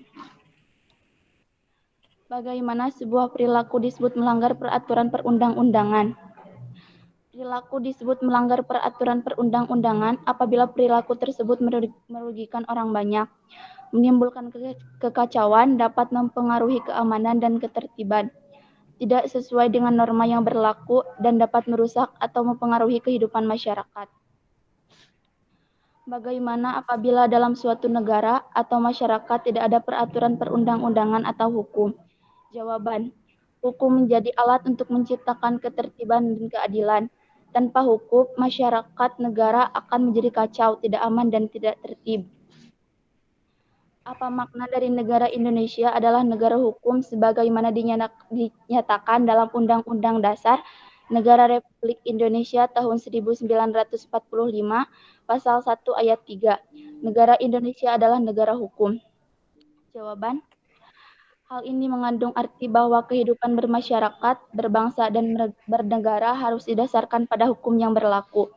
Bagaimana sebuah perilaku disebut melanggar peraturan perundang-undangan? Perilaku disebut melanggar peraturan perundang-undangan apabila perilaku tersebut merugikan orang banyak, menimbulkan kekacauan, dapat mempengaruhi keamanan dan ketertiban, tidak sesuai dengan norma yang berlaku, dan dapat merusak atau mempengaruhi kehidupan masyarakat. Bagaimana apabila dalam suatu negara atau masyarakat tidak ada peraturan perundang-undangan atau hukum? Jawaban: hukum menjadi alat untuk menciptakan ketertiban dan keadilan. Tanpa hukum, masyarakat negara akan menjadi kacau, tidak aman, dan tidak tertib. Apa makna dari negara Indonesia adalah negara hukum sebagaimana dinyatakan dalam Undang-Undang Dasar Negara Republik Indonesia tahun 1945, Pasal 1 Ayat 3. Negara Indonesia adalah negara hukum. Jawaban: hal ini mengandung arti bahwa kehidupan bermasyarakat, berbangsa, dan bernegara harus didasarkan pada hukum yang berlaku.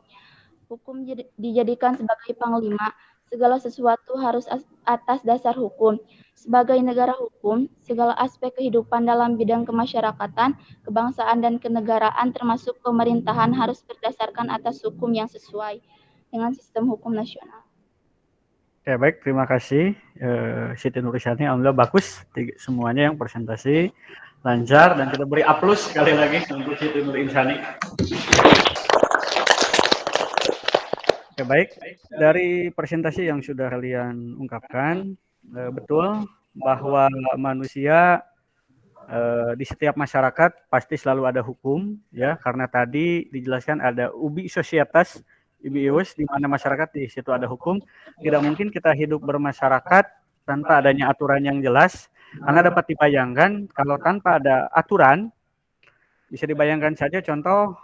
Hukum dijadikan sebagai panglima. Segala sesuatu harus atas dasar hukum. Sebagai negara hukum, segala aspek kehidupan dalam bidang kemasyarakatan, kebangsaan, dan kenegaraan termasuk pemerintahan harus berdasarkan atas hukum yang sesuai dengan sistem hukum nasional. Oke, baik, terima kasih Siti Nurisani. Alhamdulillah bagus semuanya yang presentasi lancar, dan kita beri aplaus sekali lagi untuk Siti Nurisani. Oke, baik, dari presentasi yang sudah kalian ungkapkan, betul bahwa manusia di setiap masyarakat pasti selalu ada hukum, ya, karena tadi dijelaskan ada ubi societas Ibius, di mana masyarakat di situ ada hukum. Tidak mungkin kita hidup bermasyarakat tanpa adanya aturan yang jelas, karena dapat dibayangkan kalau tanpa ada aturan, bisa dibayangkan saja contoh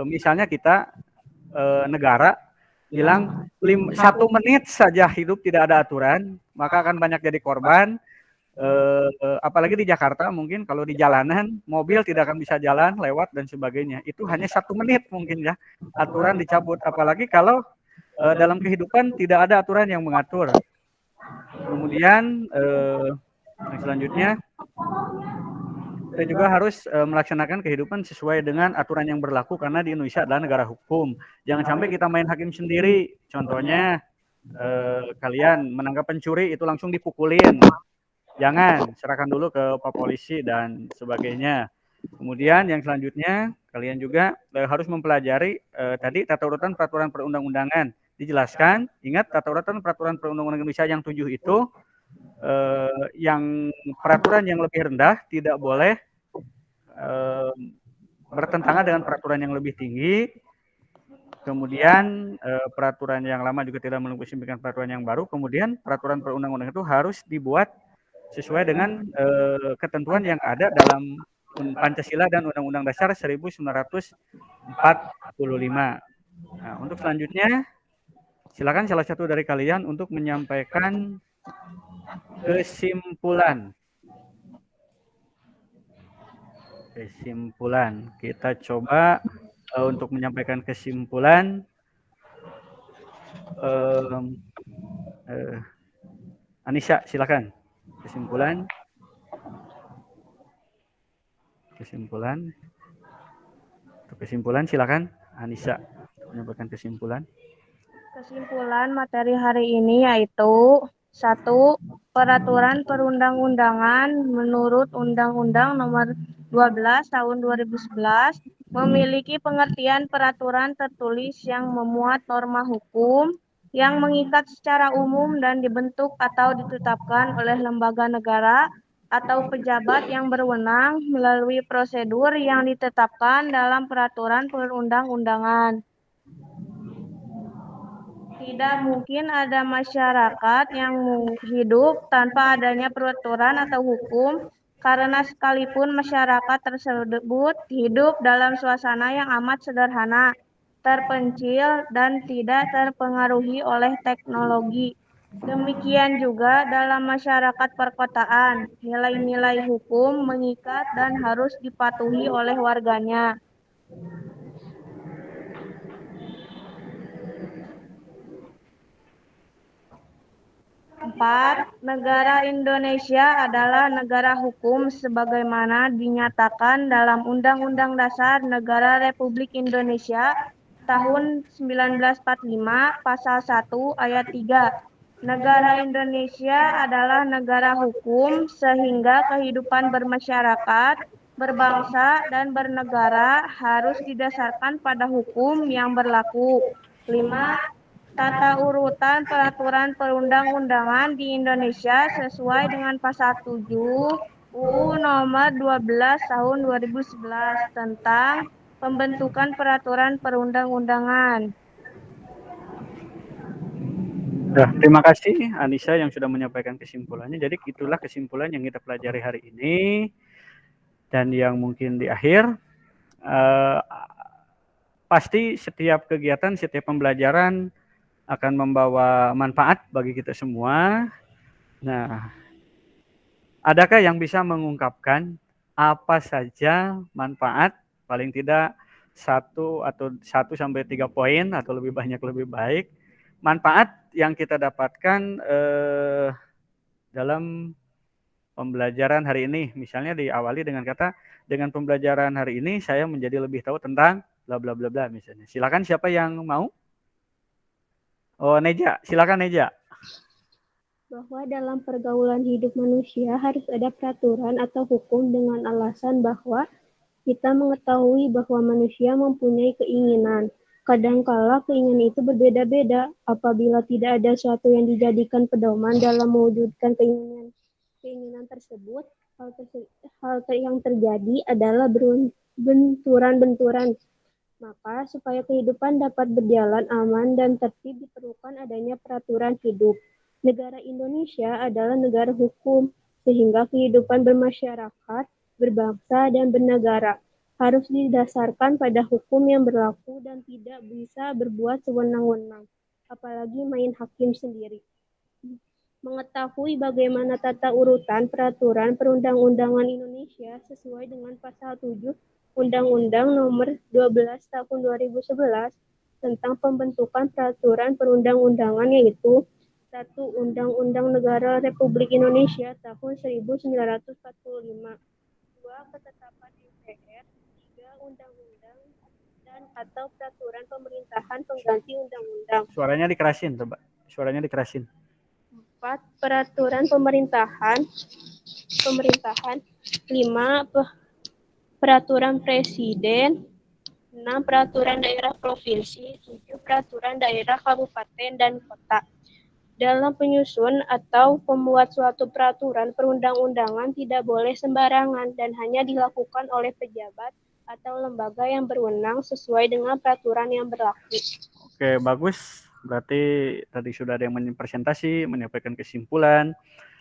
misalnya kita negara bilang 1 menit saja hidup tidak ada aturan, maka akan banyak jadi korban. Apalagi di Jakarta, mungkin kalau di jalanan mobil tidak akan bisa jalan lewat dan sebagainya. Itu hanya 1 menit mungkin ya aturan dicabut. Apalagi kalau dalam kehidupan tidak ada aturan yang mengatur. Kemudian yang selanjutnya kita juga harus melaksanakan kehidupan sesuai dengan aturan yang berlaku, karena di Indonesia adalah negara hukum. Jangan sampai kita main hakim sendiri. Contohnya kalian menangkap pencuri itu langsung dipukulin. Jangan, serahkan dulu ke Pak Polisi dan sebagainya. Kemudian yang selanjutnya, kalian juga harus mempelajari tadi tata urutan peraturan perundang-undangan. Dijelaskan, ingat tata urutan peraturan perundang-undangan Indonesia yang 7 itu, yang peraturan yang lebih rendah tidak boleh bertentangan dengan peraturan yang lebih tinggi. Kemudian peraturan yang lama juga tidak menunjukkan peraturan yang baru. Kemudian peraturan perundang-undangan itu harus dibuat sesuai dengan ketentuan yang ada dalam Pancasila dan Undang-Undang Dasar 1945. Nah, untuk selanjutnya, silakan salah satu dari kalian untuk menyampaikan kesimpulan. Kita coba untuk menyampaikan kesimpulan. Anissa, silakan. Kesimpulan. Untuk kesimpulan silakan Anissa menyampaikan kesimpulan. Kesimpulan materi hari ini yaitu 1. Peraturan perundang-undangan menurut Undang-Undang Nomor 12 Tahun 2011 memiliki pengertian peraturan tertulis yang memuat norma hukum yang mengikat secara umum dan dibentuk atau ditetapkan oleh lembaga negara atau pejabat yang berwenang melalui prosedur yang ditetapkan dalam peraturan perundang-undangan. Tidak mungkin ada masyarakat yang hidup tanpa adanya peraturan atau hukum, karena sekalipun masyarakat tersebut hidup dalam suasana yang amat sederhana, terpencil, dan tidak terpengaruhi oleh teknologi. Demikian juga dalam masyarakat perkotaan, nilai-nilai hukum mengikat dan harus dipatuhi oleh warganya. 4. Negara Indonesia adalah negara hukum sebagaimana dinyatakan dalam Undang-Undang Dasar Negara Republik Indonesia tahun 1945 Pasal 1 Ayat 3. Negara Indonesia adalah negara hukum sehingga kehidupan bermasyarakat, berbangsa, dan bernegara harus didasarkan pada hukum yang berlaku. 5. Tata urutan peraturan perundang-undangan di Indonesia sesuai dengan Pasal 7 UU Nomor 12 Tahun 2011 tentang pembentukan peraturan perundang-undangan. Terima kasih Anissa yang sudah menyampaikan kesimpulannya. Jadi itulah kesimpulan yang kita pelajari hari ini. Dan yang mungkin di akhir, pasti setiap kegiatan, setiap pembelajaran akan membawa manfaat bagi kita semua. Nah, adakah yang bisa mengungkapkan apa saja manfaat, paling tidak 1 sampai 3 poin atau lebih banyak lebih baik, manfaat yang kita dapatkan dalam pembelajaran hari ini. Misalnya diawali dengan kata, dengan pembelajaran hari ini saya menjadi lebih tahu tentang bla bla bla bla misalnya. Silakan siapa yang mau? Oh, Neja, silakan Neja. Bahwa dalam pergaulan hidup manusia harus ada peraturan atau hukum dengan alasan bahwa kita mengetahui bahwa manusia mempunyai keinginan. Kadangkala keinginan itu berbeda-beda. Apabila tidak ada sesuatu yang dijadikan pedoman dalam mewujudkan keinginan tersebut, hal yang terjadi adalah benturan-benturan. Maka supaya kehidupan dapat berjalan aman dan tertib diperlukan adanya peraturan hidup. Negara Indonesia adalah negara hukum, sehingga kehidupan bermasyarakat, berbangsa, dan bernegara harus didasarkan pada hukum yang berlaku dan tidak bisa berbuat sewenang-wenang, apalagi main hakim sendiri. Mengetahui bagaimana tata urutan peraturan perundang-undangan Indonesia sesuai dengan Pasal 7 Undang-Undang Nomor 12 Tahun 2011 tentang pembentukan peraturan perundang-undangan, yaitu 1. Undang-Undang Negara Republik Indonesia tahun 1945, 2. Ketetapan MPR, 3. Undang-undang dan atau peraturan pemerintahan pengganti undang-undang. Suaranya dikerasin, coba. Suaranya dikerasin. 4. Peraturan pemerintahan. 5. Peraturan Presiden. 6. Peraturan daerah provinsi. 7. Peraturan daerah kabupaten dan kota. Dalam penyusun atau pembuat suatu peraturan perundang-undangan tidak boleh sembarangan dan hanya dilakukan oleh pejabat atau lembaga yang berwenang sesuai dengan peraturan yang berlaku. Oke, bagus. Berarti tadi sudah ada yang presentasi, menyampaikan kesimpulan,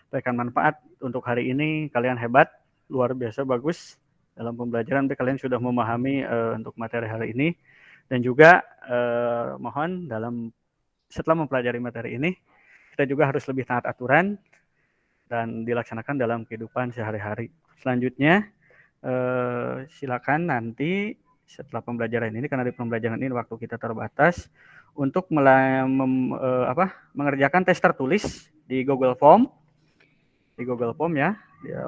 memberikan manfaat untuk hari ini. Kalian hebat, luar biasa bagus dalam pembelajaran. Kalian sudah memahami untuk materi hari ini. Dan juga mohon setelah mempelajari materi ini, kita juga harus lebih taat aturan dan dilaksanakan dalam kehidupan sehari-hari. Selanjutnya, silakan nanti setelah pembelajaran ini, karena di pembelajaran ini waktu kita terbatas, untuk mengerjakan tes tertulis di Google Form, ya,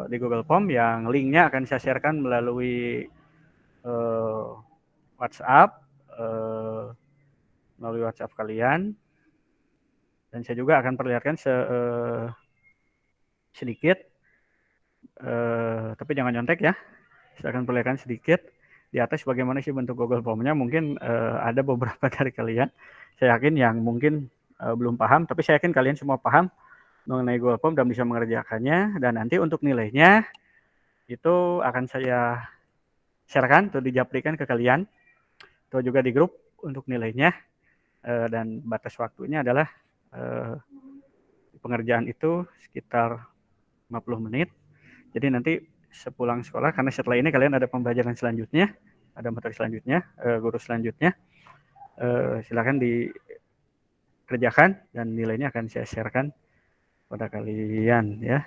di Google Form yang linknya akan saya sharekan melalui WhatsApp, kalian, dan saya juga akan perlihatkan sedikit, tapi jangan nyontek ya. Saya akan perlihatkan sedikit di atas bagaimana sih bentuk Google Form-nya. Mungkin ada beberapa dari kalian, saya yakin yang mungkin belum paham, tapi saya yakin kalian semua paham mengenai Google Form dan bisa mengerjakannya. Dan nanti untuk nilainya itu akan saya sharekan atau dijaprikan ke kalian, atau juga di grup untuk nilainya. Dan batas waktunya adalah pengerjaan itu sekitar 50 menit. Jadi nanti sepulang sekolah, karena setelah ini kalian ada pembelajaran selanjutnya, ada materi selanjutnya, guru selanjutnya, silakan dikerjakan dan nilainya akan saya sharekan pada kalian ya.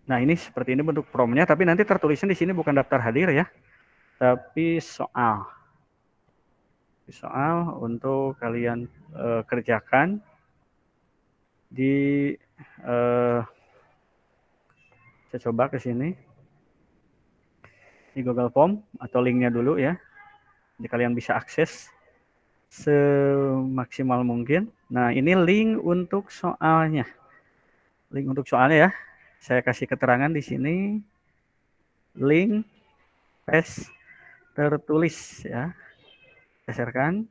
Nah, ini seperti ini bentuk promnya, tapi nanti tertulisnya di sini bukan daftar hadir ya, tapi soal. soal untuk kalian kerjakan di saya coba ke sini di Google Form atau linknya dulu ya. Jadi kalian bisa akses semaksimal mungkin. Nah, ini link untuk soalnya. Link untuk soalnya ya. Saya kasih keterangan di sini. Link tes tertulis ya. Geserkan.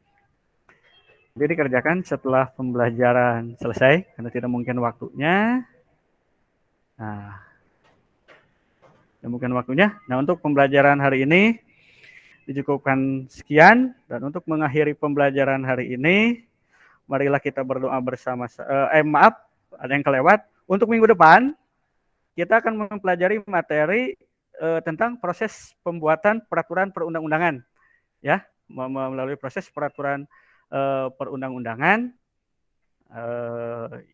Jadi dikerjakan setelah pembelajaran selesai karena tidak mungkin waktunya. Nah, tidak mungkin waktunya. Nah, untuk pembelajaran hari ini dicukupkan sekian, dan untuk mengakhiri pembelajaran hari ini, marilah kita berdoa bersama. Maaf, ada yang kelewat. Untuk minggu depan kita akan mempelajari materi tentang proses pembuatan peraturan perundang-undangan, ya, melalui proses peraturan perundang-undangan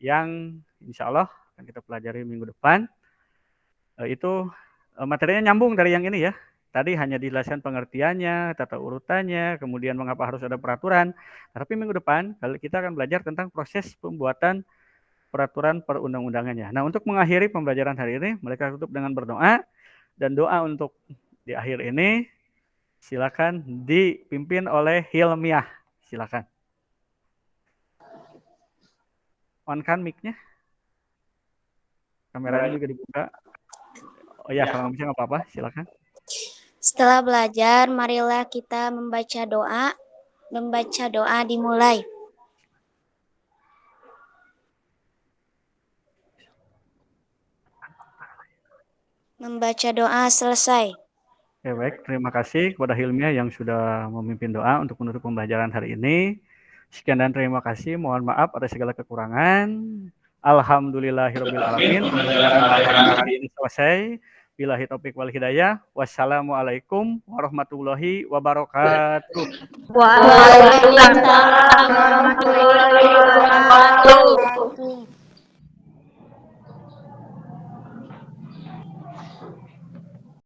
yang insya Allah akan kita pelajari minggu depan. Itu materinya nyambung dari yang ini ya. Tadi hanya dijelaskan pengertiannya, tata urutannya, kemudian mengapa harus ada peraturan. Tapi minggu depan kita akan belajar tentang proses pembuatan peraturan perundang-undangannya. Nah, untuk mengakhiri pembelajaran hari ini, mereka tutup dengan berdoa. Dan doa untuk di akhir ini silakan dipimpin oleh Hilmiah. Silakan. On kan mic-nya? Kameranya juga dibuka. Oh ya, kalau bisa nggak apa-apa, silakan. Setelah belajar, marilah kita membaca doa. Membaca doa dimulai. Membaca doa selesai. Ya, baik, terima kasih kepada Hilmiah yang sudah memimpin doa untuk menutup pembelajaran hari ini. Sekian dan terima kasih. Mohon maaf ada segala kekurangan. Alhamdulillahirabbil alamin. Pembelajaran hari ini selesai. Billahi taufik wal hidayah. Wassalamualaikum warahmatullahi wabarakatuh. Waalaikumsalam